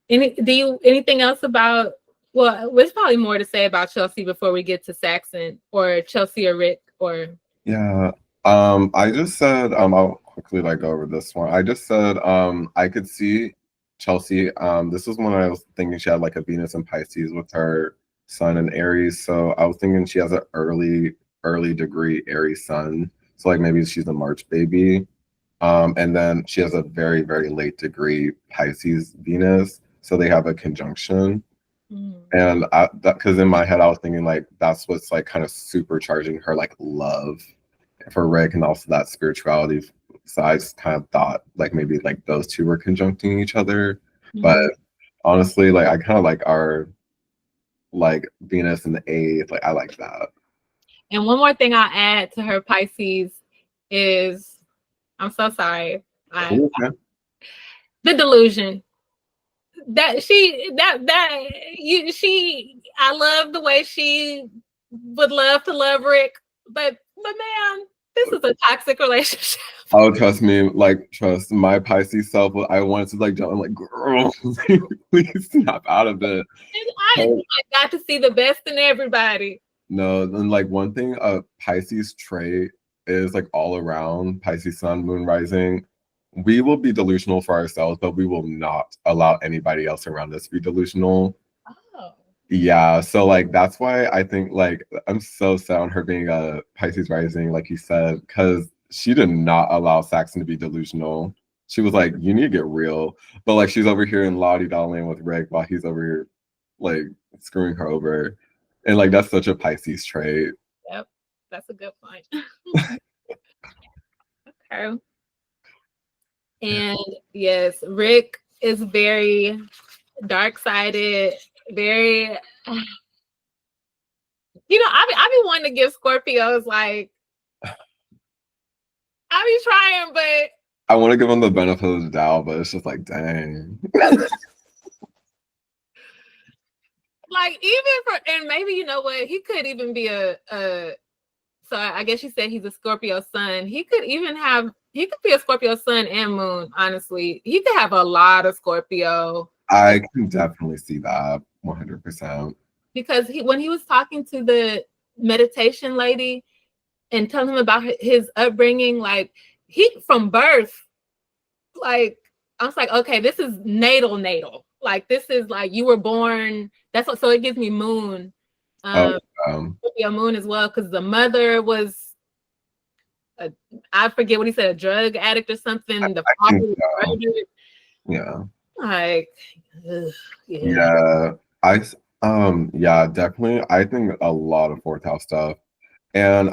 Anything else about? Well, there's probably more to say about Chelsea before we get to Saxon or Chelsea or Rick or. Yeah. I just said I'll quickly like go over this one. I just said I could see Chelsea. This was when I was thinking she had like a Venus and Pisces with her sun and Aries. So I was thinking she has an early degree Aries sun. So like maybe she's a March baby. And then she has a very, very late degree Pisces Venus. So they have a conjunction. Mm. And because in my head, I was thinking like that's what's like kind of supercharging her like love for Rick and also that spirituality. So I just kind of thought like maybe like those two were conjuncting each other. Mm-hmm. But honestly, like I kind of like our like Venus in the eighth. Like I like that. And one more thing I'll add to her Pisces is, I'm so sorry. The delusion. I love the way she would love to love Rick, but man, this is a toxic relationship. Oh, trust me, like trust my Pisces self. I wanted to like jump. I'm like, girl, please snap out of it. I got to see the best in everybody. No, then like one thing a Pisces trait is like all around Pisces sun, moon rising. We will be delusional for ourselves, but we will not allow anybody else around us to be delusional. Oh. Yeah, so like that's why I think like I'm so sad on her being a Pisces rising, like you said, because she did not allow Saxon to be delusional. she was like, you need to get real. But like she's over here in Lottie Dolly with Rick while he's over here like screwing her over. And like that's such a Pisces trait. Yep, that's a good point. Okay. And yes, Rick is very dark-sided, very I be wanting to give Scorpios like I be trying, but I want to give him the benefit of the doubt, but it's just like, dang. like even for, and maybe you know what, he could even be a so I guess you said he's a Scorpio sun. He could be a Scorpio sun and moon, honestly. He could have a lot of Scorpio. I can definitely see that 100%. Because when he was talking to the meditation lady and telling him about his upbringing, like he from birth, like I was like, okay, this is natal. Like this is like you were born. That's what. So it gives me moon. Scorpio moon as well, because the mother was I forget what he said, a drug addict or something. The father was murdered. Yeah. Like, yeah. Yeah, definitely. I think a lot of fourth house stuff. And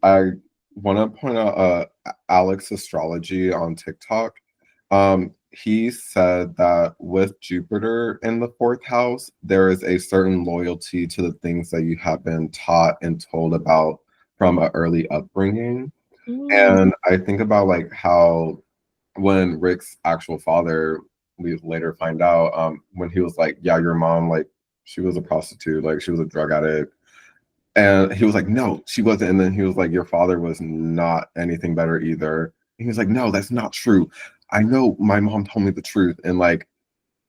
I want to point out Alex Astrology on TikTok. He said that with Jupiter in the fourth house, there is a certain loyalty to the things that you have been taught and told about from an early upbringing. And I think about like how when Rick's actual father, we later find out when he was like, yeah, your mom, like she was a prostitute, like she was a drug addict. And he was like, no, she wasn't. And then he was like, your father was not anything better either. And he was like, no, that's not true. I know my mom told me the truth. And like,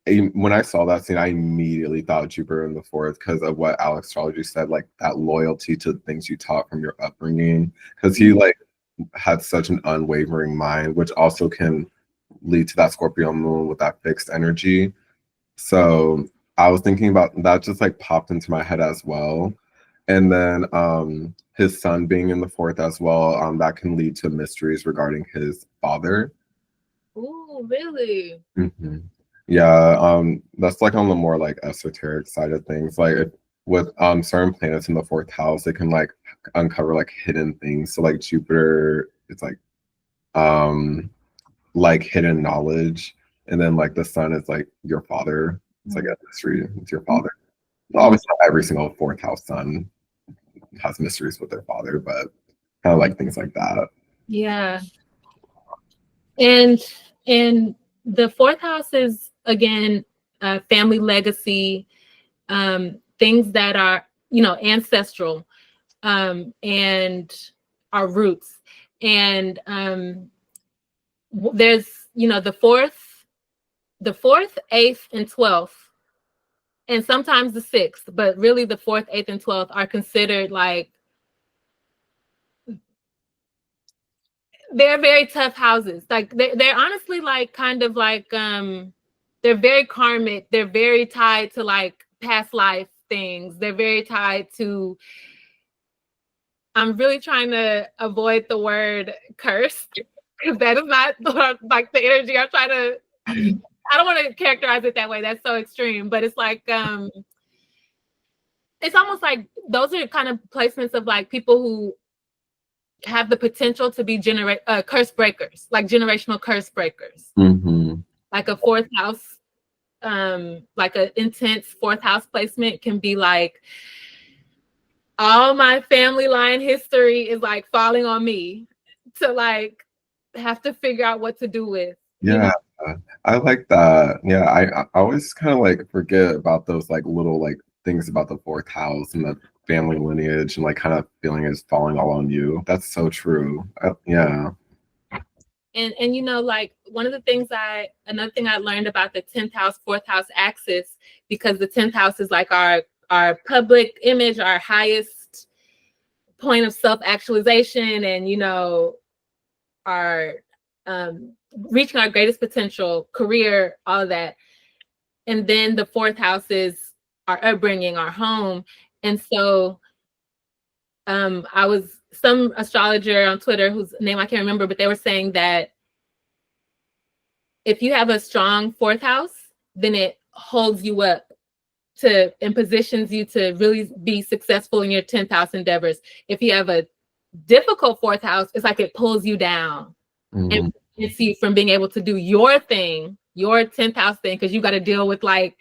when I saw that scene, I immediately thought Jupiter in the fourth because of what Alex Astrology said, like that loyalty to the things you taught from your upbringing. Because he like had such an unwavering mind, which also can lead to that Scorpio moon with that fixed energy. So I was thinking about that, just like popped into my head as well. And then his son being in the fourth as well, that can lead to mysteries regarding his father. Oh, really? Mm-hmm. Yeah, that's like on the more like esoteric side of things. Like with certain planets in the fourth house, it can like uncover like hidden things. So like Jupiter, it's like hidden knowledge, and then like the sun is like your father. It's like a mystery with your father. Obviously, not every single fourth house sun has mysteries with their father, but kind of like things like that. Yeah. And the fourth house is again family legacy, things that are ancestral, and our roots. And there's the fourth, 8th, and 12th, and sometimes the 6th, but really the 4th, 8th, and 12th are considered like they're very tough houses. Like they're honestly like kind of like they're very karmic. They're very tied to like past life things. They're very tied to, I'm really trying to avoid the word cursed because that is not like the energy I'm trying to, I don't want to characterize it that way. That's so extreme, but it's like it's almost like those are kind of placements of like people who have the potential to be curse breakers, like generational curse breakers. Mm-hmm. Like a fourth house, like an intense fourth house placement can be like, all my family line history is like falling on me to like have to figure out what to do with. Yeah, I like that. Yeah, I always kind of like forget about those like little like things about the fourth house and the family lineage and like kind of feeling it's falling all on you. That's so true. Yeah. And like one of the things another thing I learned about the 10th house, 4th house axis, because the 10th house is like our public image, our highest point of self-actualization, and our reaching our greatest potential, career, all of that. And then the 4th house is our upbringing, our home. And so I was some astrologer on Twitter whose name I can't remember, but they were saying that if you have a strong fourth house, then it holds you up to and positions you to really be successful in your 10th house endeavors. If you have a difficult fourth house, it's like it pulls you down and prevents you from being able to do your thing, your 10th house thing, because you got to deal with like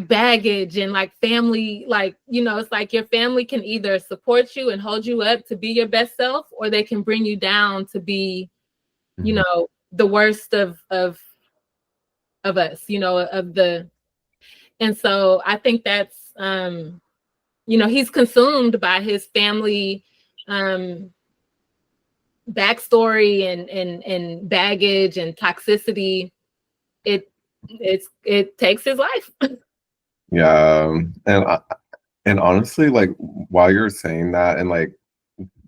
baggage and like family, like, you know, it's like your family can either support you and hold you up to be your best self, or they can bring you down to be, you know, the worst of us, you know, and so I think that's you know, he's consumed by his family backstory and baggage and toxicity. It takes his life. Yeah, and honestly, like while you're saying that, and like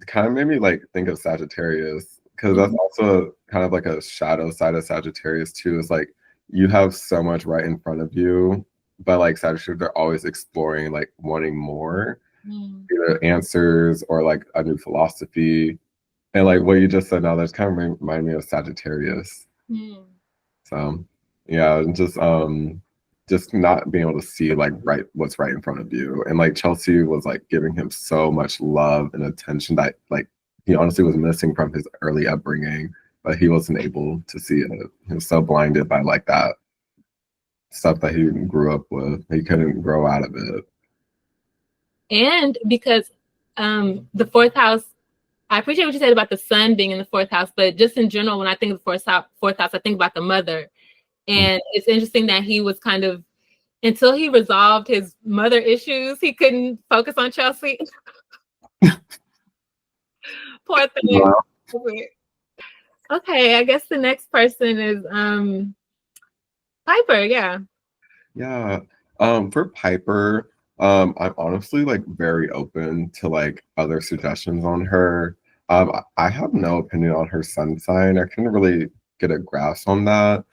kind of made me like think of Sagittarius, because that's also kind of like a shadow side of Sagittarius too. Is like you have so much right in front of you, but like Sagittarius, they're always exploring, like wanting more, either answers or like a new philosophy. And like what you just said now, that's kind of remind me of Sagittarius. So yeah, just not being able to see like what's right in front of you. And like Chelsea was like giving him so much love and attention that like he honestly was missing from his early upbringing, but he wasn't able to see it. He was so blinded by like that stuff that he grew up with. He couldn't grow out of it. And because the fourth house, I appreciate what you said about the sun being in the fourth house, but just in general, when I think of the fourth house, I think about the mother. And it's interesting that he was kind of, until he resolved his mother issues, he couldn't focus on Chelsea. Poor thing. Wow. Okay, I guess the next person is Piper. Yeah. Yeah. For Piper, I'm honestly like very open to like other suggestions on her. I have no opinion on her sun sign. I couldn't really get a grasp on that.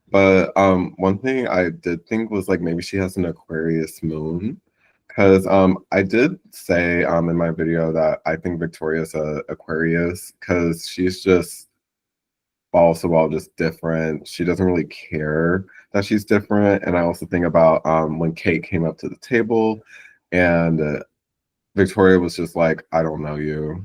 But one thing I did think was like maybe she has an Aquarius moon, because I did say in my video that I think Victoria's a Aquarius because she's just balls to wall, just different. She doesn't really care that she's different. And I also think about when Kate came up to the table and Victoria was just like, I don't know you,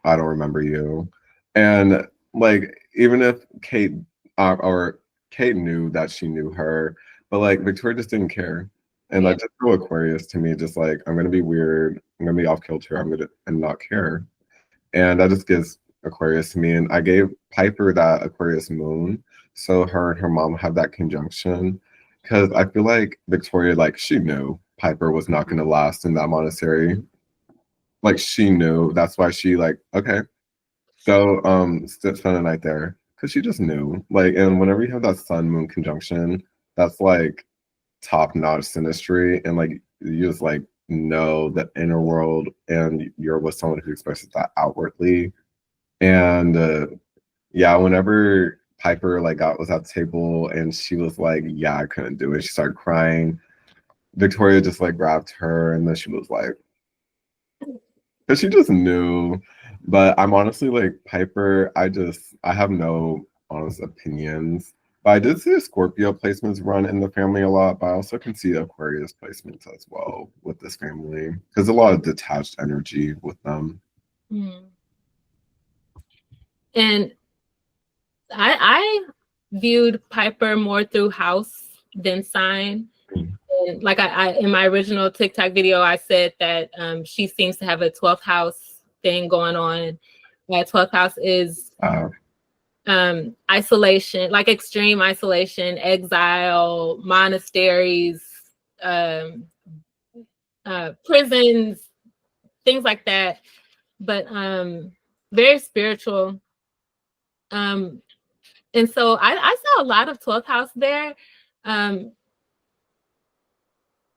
I don't remember you. And like even if Kate or Kate knew that she knew her, but like Victoria just didn't care. And like just so Aquarius to me, just like I'm gonna be weird, I'm gonna be off kilter, I'm gonna and not care. And that just gives Aquarius to me. And I gave Piper that Aquarius moon, so her and her mom have that conjunction. Because I feel like Victoria, like she knew Piper was not gonna last in that monastery. Like she knew. That's why she like, okay, go spend the night there. Because she just knew. Like, and whenever you have that sun moon conjunction, that's like top-notch synastry, and like you just like know the inner world and you're with someone who expresses that outwardly. And yeah, whenever Piper like was at the table and she was like, yeah, I couldn't do it, she started crying, Victoria just like grabbed her and then she was like, because she just knew. But I'm honestly like Piper, I have no honest opinions. But I did see Scorpio placements run in the family a lot, but I also can see Aquarius placements as well with this family. There's a lot of detached energy with them. And I viewed Piper more through house than sign. And like I in my original TikTok video, I said that she seems to have a 12th house thing going on. That 12th house is isolation, like extreme isolation, exile, monasteries, prisons, things like that. But very spiritual. And so I saw a lot of 12th house there.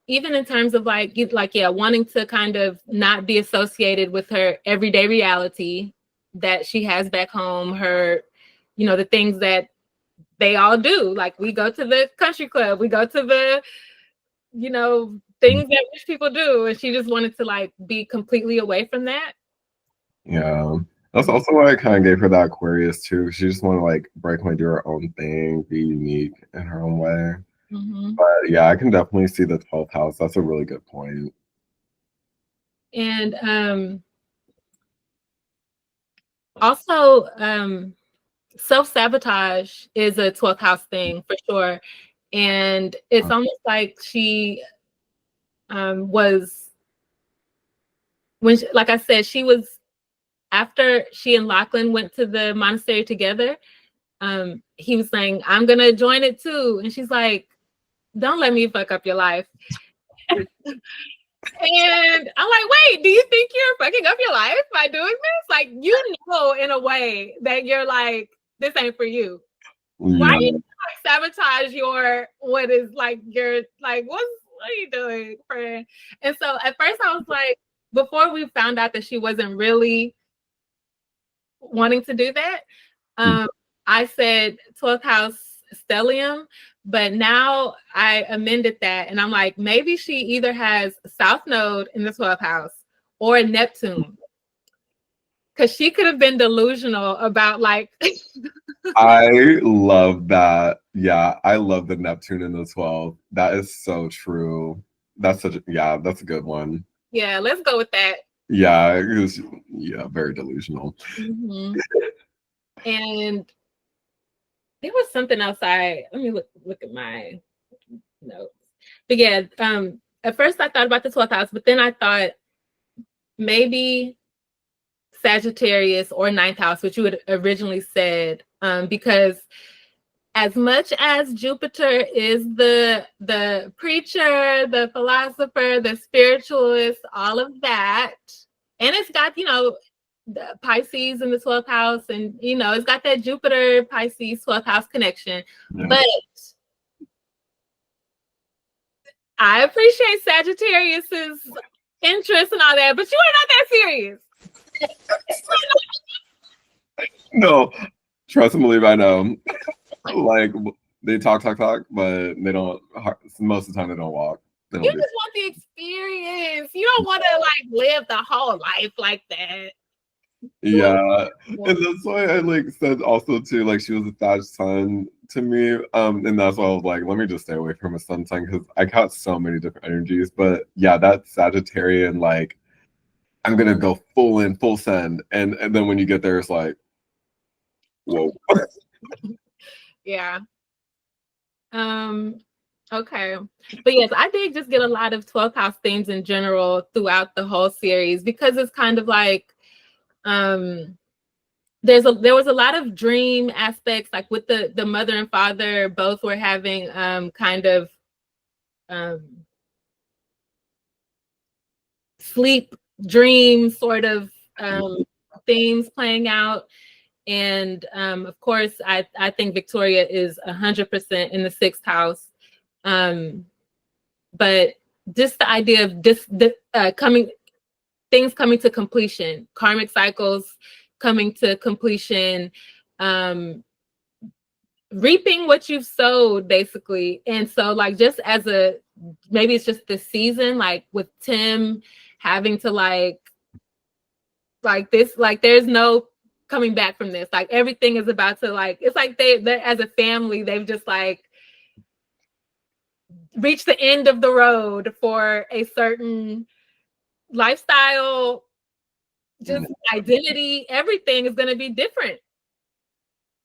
Even in terms of like wanting to kind of not be associated with her everyday reality that she has back home, her, you know, the things that they all do. Like we go to the country club, we go to the, you know, things that rich people do. And she just wanted to like be completely away from that. Yeah. That's also why I kind of gave her that Aquarius too. She just want to like break away, do her own thing, be unique in her own way. But yeah, I can definitely see the 12th house. That's a really good point. And also, self-sabotage is a 12th house thing for sure. And it's almost like she was, when she, like I said, she was, after she and Lochlan went to the monastery together, he was saying, I'm gonna join it too. And she's like, don't let me fuck up your life. And I'm like, wait, do you think you're fucking up your life by doing this? Like, you know, in a way that you're like, this ain't for you. Yeah. Why are you trying to sabotage your, what is like, your, like, what are you doing, friend? And so at first I was like, before we found out that she wasn't really wanting to do that, I said 12th house stellium, but now I amended that and I'm like, maybe she either has South Node in the 12th house or Neptune, because she could have been delusional about like. I love that. Yeah, I love the Neptune in the 12th. That is so true. That's such a, yeah, that's a good one. Yeah, let's go with that. Yeah, it was, yeah, very delusional. And there was something else let me look at my notes. But yeah, at first I thought about the 12th house, but then I thought maybe Sagittarius or 9th house, which you had originally said, because as much as Jupiter is the preacher, the philosopher, the spiritualist, all of that, and it's got, you know, the Pisces in the 12th house, and you know, it's got that Jupiter Pisces 12th house connection. Yeah. But I appreciate Sagittarius's interest and all that, but you are not that serious. No, trust and believe, I know. Like, they talk, but they don't, most of the time they don't walk. They don't you just want the experience. You don't want to like live the whole life like that. Yeah, and that's why I like said also too, like she was a Sag Sun to me, and that's why I was like, let me just stay away from a Sun sign because I caught so many different energies. But yeah, that Sagittarian, like, I'm gonna go full send, and then when you get there, it's like, whoa. Yeah. Okay, but yes, I did just get a lot of 12th house themes in general throughout the whole series, because it's kind of like there was a lot of dream aspects, like with the mother and father both were having kind of sleep dream sort of themes playing out. And of course I think Victoria is 100% in the 6th house, but just the idea of things coming to completion, karmic cycles coming to completion, reaping what you've sowed, basically. And so like, just as maybe it's just this season, like with Tim having to like this, like there's no coming back from this, like everything is about to like, it's like they as a family, they've just like reached the end of the road for a certain lifestyle, just identity. Everything is going to be different.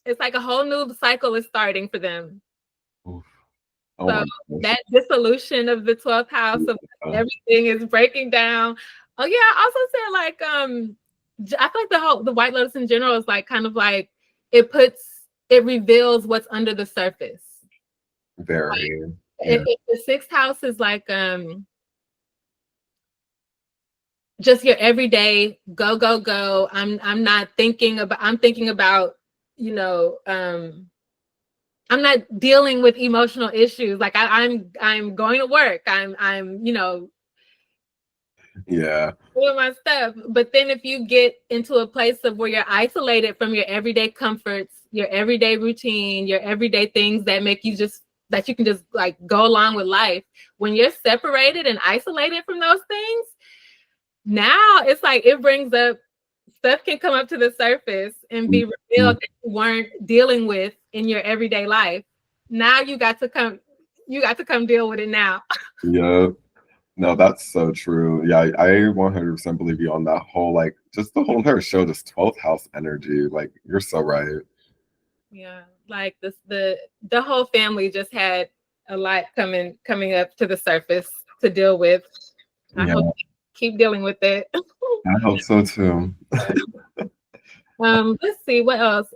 It's like a whole new cycle is starting for them. Oh, so that dissolution of the 12th house of everything is breaking down. Oh yeah, I also said like I feel like the White Lotus in general is like kind of like it reveals what's under the surface. Very. Like, if the 6th house is like just your everyday go. I'm thinking about, you know, I'm not dealing with emotional issues. Like I'm going to work. I'm you know, yeah, doing my stuff. But then if you get into a place of where you're isolated from your everyday comforts, your everyday routine, your everyday things that make you that you can just like go along with life, when you're separated and isolated from those things, now it's like it brings up stuff can come up to the surface and be revealed that you weren't dealing with in your everyday life. Now you got to come deal with it now. Yeah. No, that's so true. Yeah, I 100% believe you on that whole, like, just the whole entire show, this 12th house energy. Like, you're so right. Yeah, like this, the whole family just had a lot coming up to the surface to deal with. I Yeah, hope you keep dealing with it. I hope so too. Let's see what else.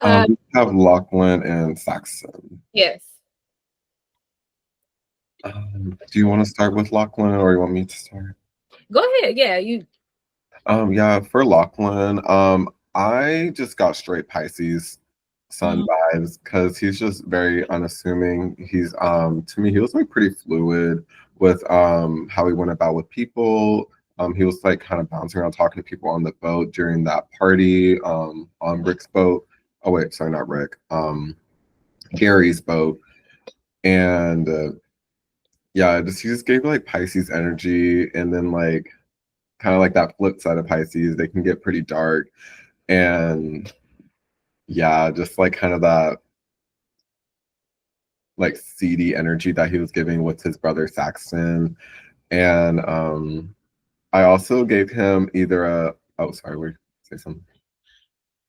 We have Lochlan and Saxon. Yes. Do you want to start with Lochlan, or you want me to start? Go ahead. Yeah, you. Yeah, for Lochlan, I just got straight Pisces sun vibes because he's just very unassuming. He's to me, he was like pretty fluid with how he went about with people. He was like kind of bouncing around talking to people on the boat during that party on Rick's boat. Oh wait, sorry, not Rick. Gary's boat. And yeah, he just gave like Pisces energy, and then like kind of like that flip side of Pisces, they can get pretty dark. And yeah, just like kind of that like seedy energy that he was giving with his brother Saxon. And I also gave him either a say something.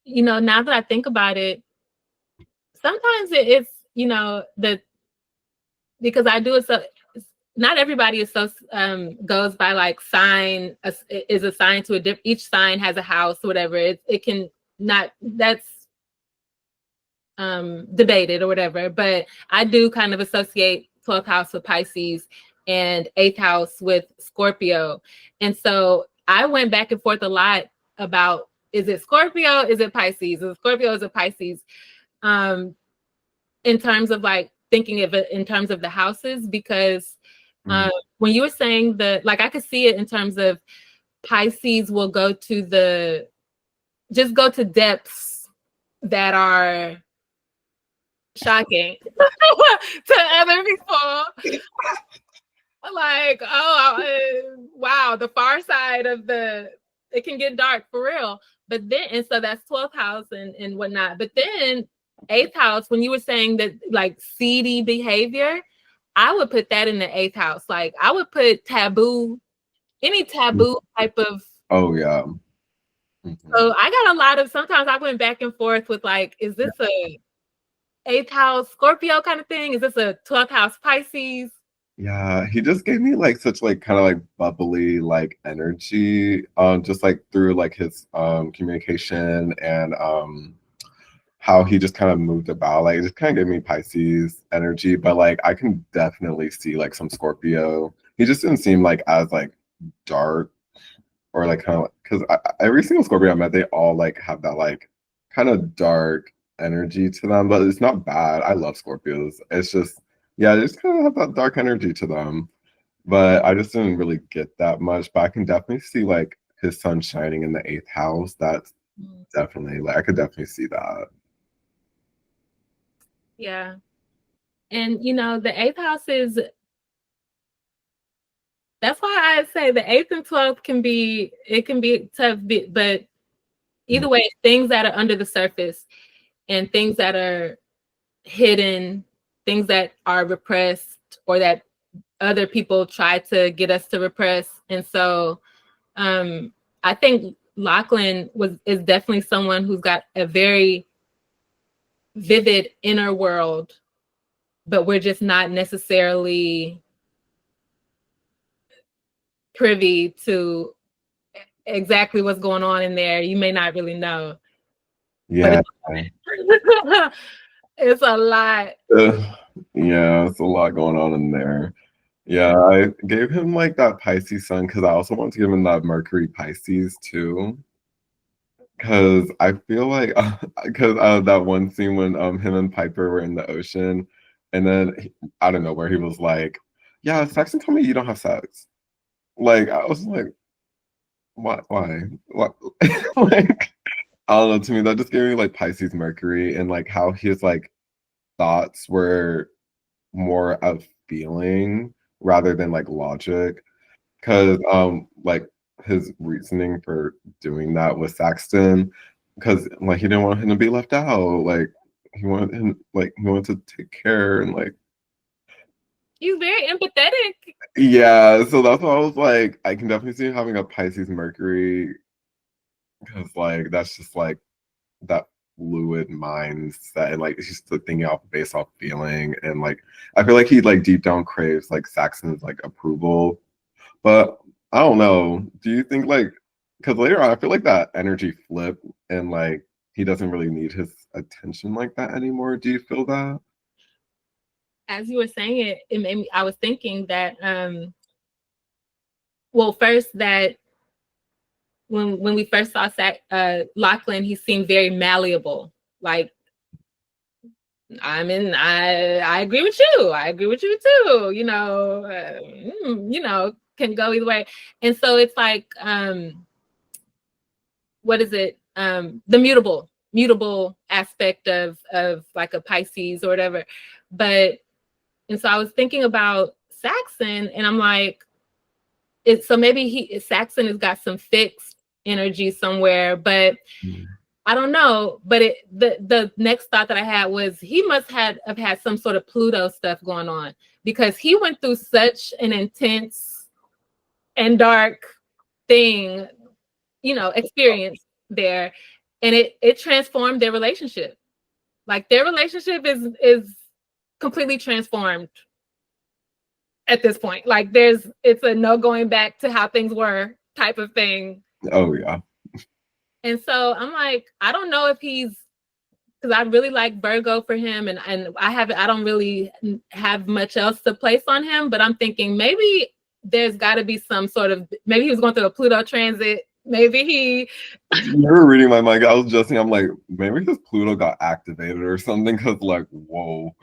You know, now that I think about it, sometimes it's, you know, because I do it so not everybody is so goes by like sign is assigned to each sign has a house, whatever. It can not, that's debated or whatever, but I do kind of associate 12th house with Pisces and 8th house with Scorpio. And so I went back and forth a lot about, is it Scorpio? Is it Pisces? Is it Scorpio? Is it Pisces? In terms of like thinking of it in terms of the houses, because when you were saying like I could see it in terms of Pisces will go to depths that are shocking to other people. Like, wow, the far side of it can get dark for real. But then, and so that's 12th house and whatnot. But then 8th house, when you were saying that like seedy behavior, I would put that in the 8th house. Like I would put any taboo type of. Oh yeah. So I got a lot of, sometimes I went back and forth with like, is this a 8th house Scorpio kind of thing? Is this a 12th house Pisces? Yeah, he just gave me like such like kind of like bubbly like energy, just like through like his communication and how he just kind of moved about. Like it just kind of gave me Pisces energy, but like I can definitely see like some Scorpio. He just didn't seem like as like dark or like kind of, because every single Scorpio I met, they all like have that like kind of dark energy to them, but it's not bad. I love Scorpios. It's just, yeah, they just kind of have that dark energy to them. But I just didn't really get that much. But I can definitely see like his sun shining in the 8th house. That's definitely like I could definitely see that. Yeah. And you know, the 8th house is, that's why I say the 8th and 12th can be tough, but either way, things that are under the surface and things that are hidden, things that are repressed or that other people try to get us to repress. And so I think Lochlan is definitely someone who's got a very vivid inner world, but we're just not necessarily privy to exactly what's going on in there. You may not really know. Yeah. It's a lot. Yeah, it's a lot going on in there. Yeah, I gave him like that Pisces sun because I also want to give him that Mercury Pisces too. Because I feel like because that one scene when him and Piper were in the ocean, and then I don't know where he was like, "Yeah, Saxon told me you don't have sex." Like I was like, "What? Why? What?" Like I don't know. To me, that just gave me like Pisces Mercury and like how his like thoughts were more of feeling rather than like logic. Because like his reasoning for doing that with Saxon, because like he didn't want him to be left out. Like he wanted to take care and like He's very empathetic. yeah. So that's why I was like, I can definitely see him having a Pisces Mercury because like that's just like that fluid mindset and like it's just the thing off based off feeling and like I feel like he like deep down craves like Saxon's like approval, but I don't know. Do you think like because later on I feel like that energy flipped and like he doesn't really need his attention like that anymore? Do you feel that? As you were saying it made me. I was thinking that well, first that when we first saw Lochlan, he seemed very malleable. Like I agree with you. I agree with you too. Can go either way. And so it's like, what is it? The mutable aspect of like a Pisces or whatever. And so I was thinking about Saxon, and I'm like, so maybe Saxon has got some fixed energy somewhere, but I don't know. But the next thought that I had was he must have had some sort of Pluto stuff going on because he went through such an intense and dark thing, experience there, and it transformed their relationship. Like their relationship is completely transformed at this point. Like it's a no going back to how things were type of thing. Oh yeah. And so I'm like, I don't know if because I really like Virgo for him, and I don't really have much else to place on him, but I'm thinking maybe there's got to be some sort of, maybe he was going through a Pluto transit. Maybe he. You were reading my mind. I was just thinking, I'm like, maybe his Pluto got activated or something. Cause like, whoa.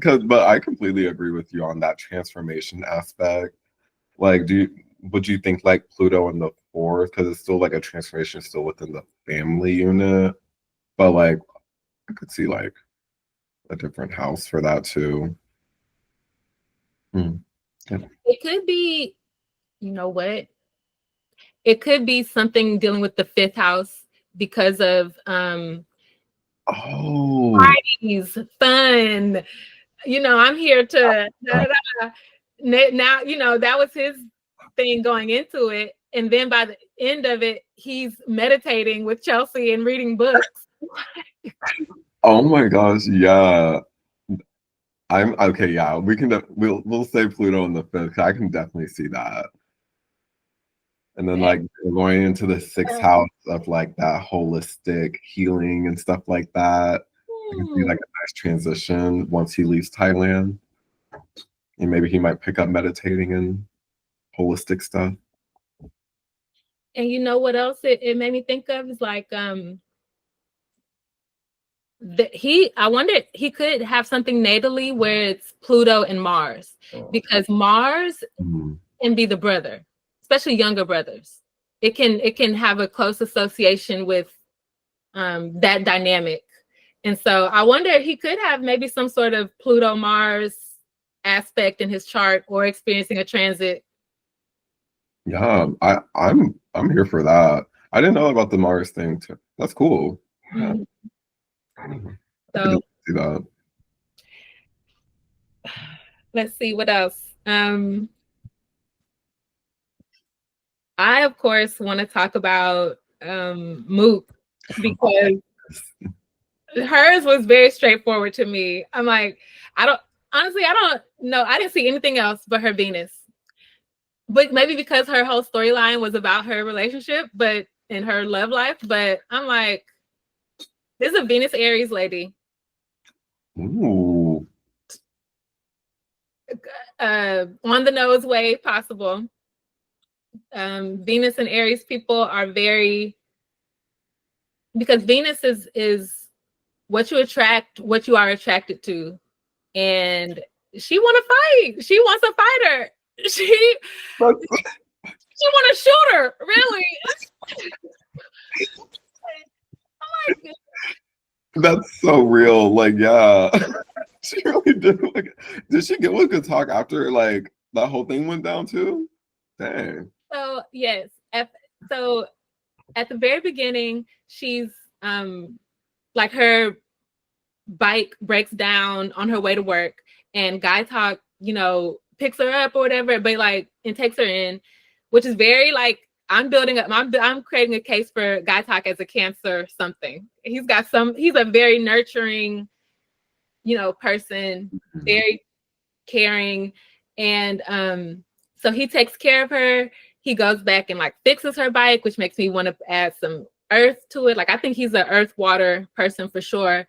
But I completely agree with you on that transformation aspect. Like, would you think like Pluto in the fourth? Because it's still like a transformation still within the family unit. But like, I could see like a different house for that too. Yeah. It could be, you know what? It could be something dealing with the fifth house because of parties, fun. I'm here to now, that was his thing going into it. And then by the end of it, he's meditating with Chelsea and reading books. Oh my gosh, yeah. I'm okay, yeah. We'll say Pluto in the fifth. I can definitely see that. And then like going into the sixth house of like that holistic healing and stuff like that. I can see like a nice transition once he leaves Thailand. And maybe he might pick up meditating and holistic stuff. And you know what else it made me think of is like I wonder he could have something natally where it's Pluto and Mars, because Mars can be the brother, especially younger brothers. It can have a close association with that dynamic. And so I wonder if he could have maybe some sort of Pluto Mars aspect in his chart or experiencing a transit. Yeah, I'm here for that. I didn't know about the Mars thing too. That's cool. Yeah. So see that. Let's see what else. I of course want to talk about Mook, because hers was very straightforward to me. I'm like, I don't know. I didn't see anything else but her Venus. But maybe because her whole storyline was about her relationship, but in her love life. But I'm like, this is a Venus Aries lady. Ooh. On the nose way possible. Venus and Aries people are very, because Venus is what you attract, what you are attracted to. And she want to fight. She wants a fighter. She want to shoot her, really. That's so real. Like, yeah. She really did. Like, did she get one good talk after like that whole thing went down too? Dang. So yes, So at the very beginning, she's like her bike breaks down on her way to work, and Gaitok, picks her up or whatever, but like and takes her in, which is very like I'm building up. I'm creating a case for Gaitok as a Cancer something. He's a very nurturing, person, very caring, and so he takes care of her. He goes back and like fixes her bike, which makes me want to add some earth to it. Like I think he's an earth water person for sure.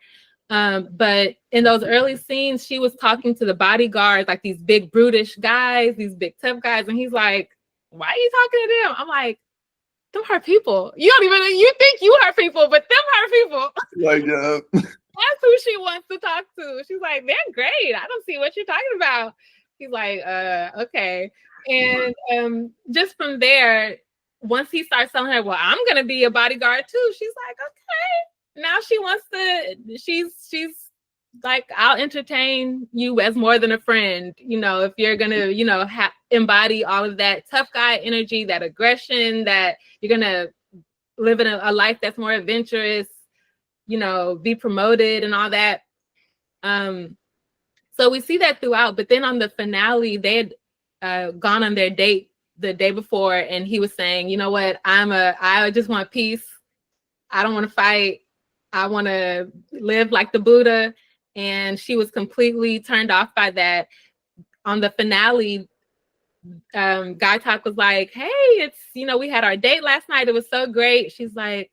But in those early scenes, she was talking to the bodyguards, like these big brutish guys, these big tough guys, and he's like, "Why are you talking to them?" I'm like, "Them hurt people. You think you hurt people, but them hurt people." Like, yeah. That's who she wants to talk to. She's like, "They're great. I don't see what you're talking about." He's like, okay. And just from there, once he starts telling her, "Well, I'm gonna be a bodyguard too," she's like, "Okay." Now she wants to. She's like, "I'll entertain you as more than a friend. If you're gonna, embody all of that tough guy energy, that aggression, that you're gonna live in a life that's more adventurous, be promoted and all that." So we see that throughout, but then on the finale, they had gone on their date the day before, and he was saying, "You know what? I just want peace. I don't want to fight. I want to live like the Buddha." And she was completely turned off by that. On the finale, Gaitok was like, "Hey, it's, we had our date last night. It was so great." She's like,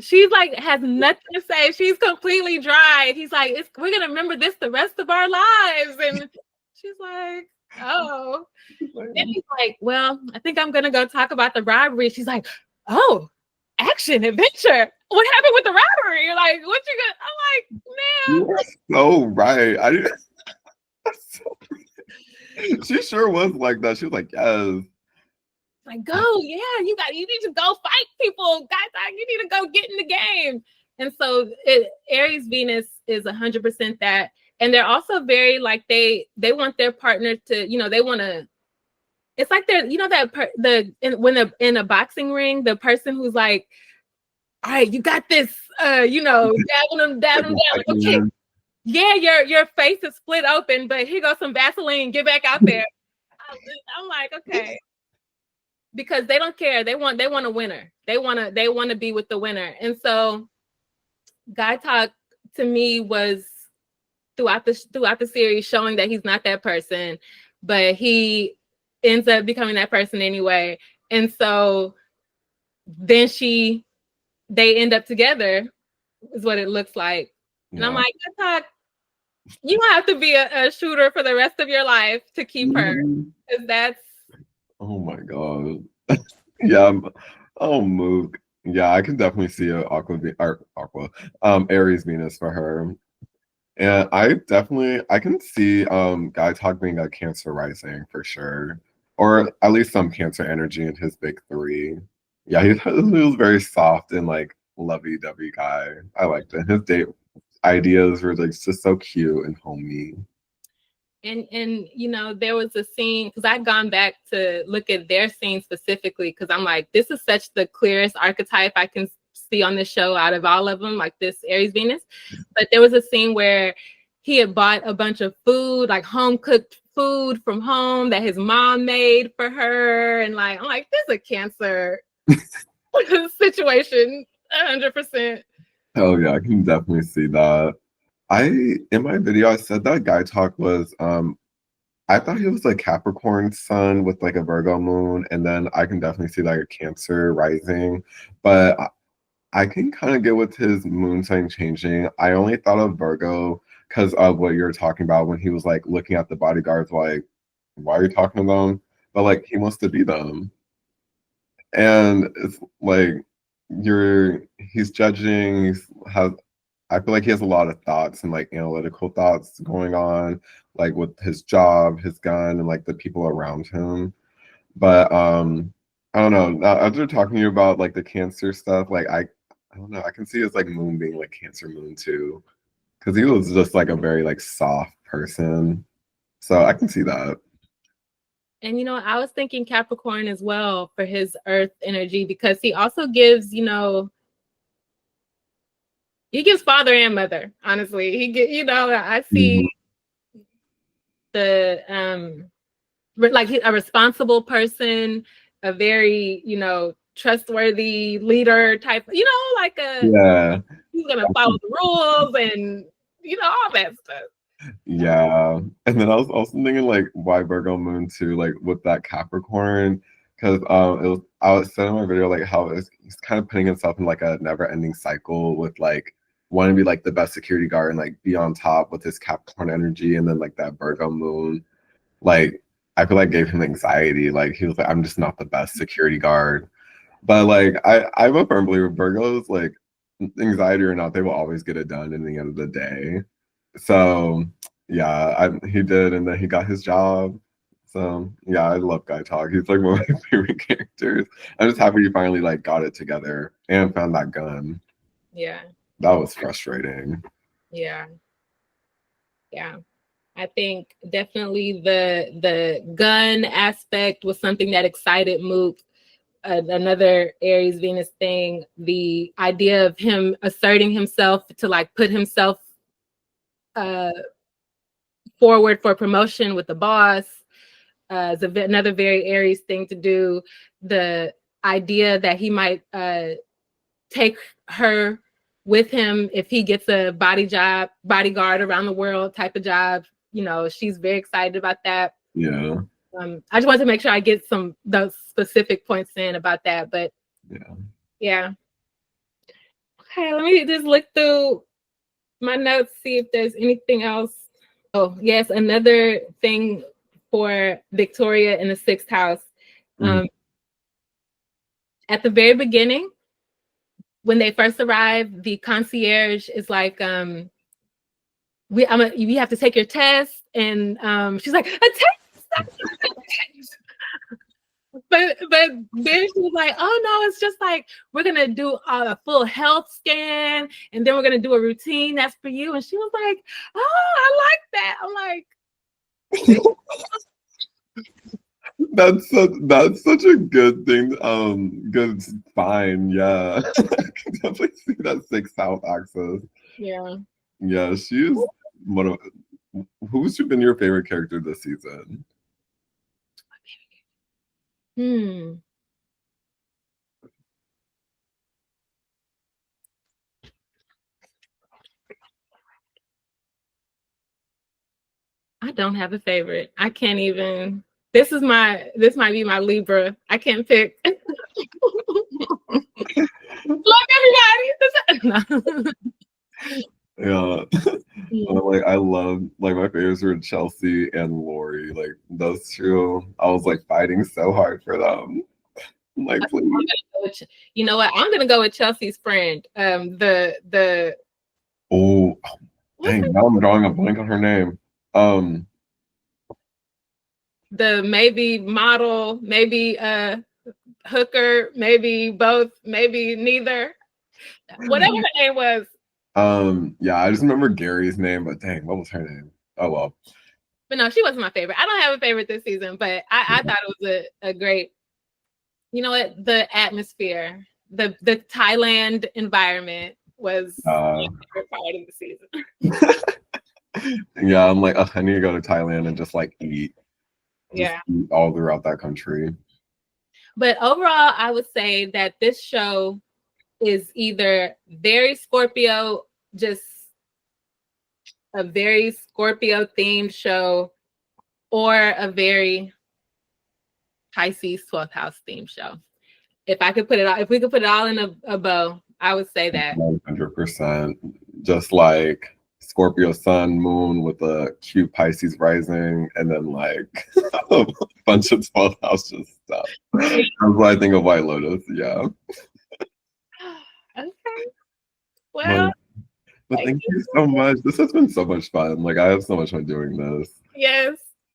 she's like, has nothing to say. She's completely dry. He's like, we're going to remember this the rest of our lives. And she's like, oh. Then he's like, "Well, I think I'm going to go talk about the robbery." She's like, "Oh, action, adventure. What happened with the robbery?" You're like, "What you gonna?" I'm like, "Man." You are so right. She sure was like that. She was like, "Yes." Like, go, yeah, you need to go fight people, guys. You need to go get in the game. And so Aries Venus is 100% that. And they're also very like they want their partner to, they want to. It's like they're, when they're in a boxing ring, the person who's like, "All right, you got this," dabbing them, okay. Yeah, your face is split open, but here goes some Vaseline, get back out there. I'm like, okay. Because they don't care. They want a winner. They want to be with the winner. And so Gaitok to me was throughout the series showing that he's not that person, but he ends up becoming that person anyway. And so then they end up together is what it looks like. Yeah. And I'm like, Gaitok, you don't have to be a shooter for the rest of your life to keep her. Because that's oh my god. Yeah. Oh, Mook. Yeah, I can definitely see Aries Venus for her. And I can see Gaitok being a Cancer rising for sure. Or at least some Cancer energy in his big three. Yeah, he was very soft and like lovey-dovey guy. I liked it. His date ideas were like just so cute and homey. And there was a scene, because I'd gone back to look at their scene specifically, because I'm like, this is such the clearest archetype I can see on this show out of all of them, like this Aries Venus. But there was a scene where he had bought a bunch of food, like home cooked food from home that his mom made for her, and like I'm like, this is a Cancer situation, 100%. Oh yeah, I can definitely see that. In my video I said that Gaitok was I thought he was like Capricorn Sun with like a Virgo moon, and then I can definitely see like a Cancer rising, but I can kind of get with his moon sign changing. I only thought of Virgo because of what you're talking about when he was like looking at the bodyguards like, why are you talking to them? But like he wants to be them, and it's like he's judging. I feel like he has a lot of thoughts and like analytical thoughts going on, like with his job, his gun, and like the people around him. But I don't know. Now, after talking to you about like the Cancer stuff, like I don't know. I can see his like moon being like Cancer moon too, because he was just like a very like soft person. So I can see that. And I was thinking Capricorn as well for his earth energy, because he also gives, he gives father and mother, honestly. I see the like a responsible person, a very, trustworthy leader type, like he's gonna follow the rules and all that stuff. Yeah. And then I was also thinking like why Virgo moon too, like with that Capricorn. Because I was saying in my video like how he's kind of putting himself in like a never ending cycle with like wanting to be like the best security guard and like be on top with his Capricorn energy, and then like that Virgo moon, like I feel like gave him anxiety. Like he was like, I'm just not the best security guard. But like I'm a firm believer Virgos, like anxiety or not, they will always get it done in the end of the day. So yeah, he did, and then he got his job. So yeah, I love Gaitok. He's like one of my favorite characters. I'm just happy he finally like got it together and found that gun. Yeah. That was frustrating. Yeah. Yeah. I think definitely the gun aspect was something that excited Mook. Another Aries Venus thing, the idea of him asserting himself to like put himself forward for promotion with the boss is another very Aries thing to do. The idea that he might take her with him if he gets a bodyguard around the world type of job. She's very excited about that. Yeah. I just wanted to make sure I get those specific points in about that, but yeah. Okay, let me just look through my notes, see if there's anything else. Oh, yes, another thing for Victoria in the 6th house. At the very beginning, when they first arrive, the concierge is like, we have to take your test, and she's like, a test. But then she was like, oh no, it's just like we're gonna do a full health scan, and then we're gonna do a routine that's for you. And she was like, oh, I like that. I'm like, that's such a good thing. Good, fine, yeah. I can definitely see that 6th house axis. Yeah, she's one of. Who's been your favorite character this season? I don't have a favorite. I can't even. This might be my Libra. I can't pick. Love everybody. Yeah. Like I love, like my favorites were Chelsea and Laurie. Like those two, I was like fighting so hard for them. Like, please. You know what? I'm gonna go with Chelsea's friend. The oh dang, now I'm drawing a blank on her name. The maybe model, maybe hooker, maybe both, maybe neither. Whatever her name was. Yeah, I just remember Gary's name, but dang, what was her name? Oh well. But no, she wasn't my favorite. I don't have a favorite this season, but I thought it was a great, you know what, the atmosphere, the Thailand environment was my favorite part of the season. Yeah, I'm like, I need to go to Thailand and just like eat. Eat all throughout that country. But overall, I would say that this show is either very Scorpio, just a very Scorpio themed show, or a very Pisces 12th house themed show. If we could put it all in a bow, I would say that 100%. Just like Scorpio Sun, Moon with a cute Pisces rising, and then like a bunch of 12th house just stuff. That's what I think of White Lotus. Yeah. Okay. Well, but thank you so much. This has been so much fun. Like I have so much fun doing this. Yes.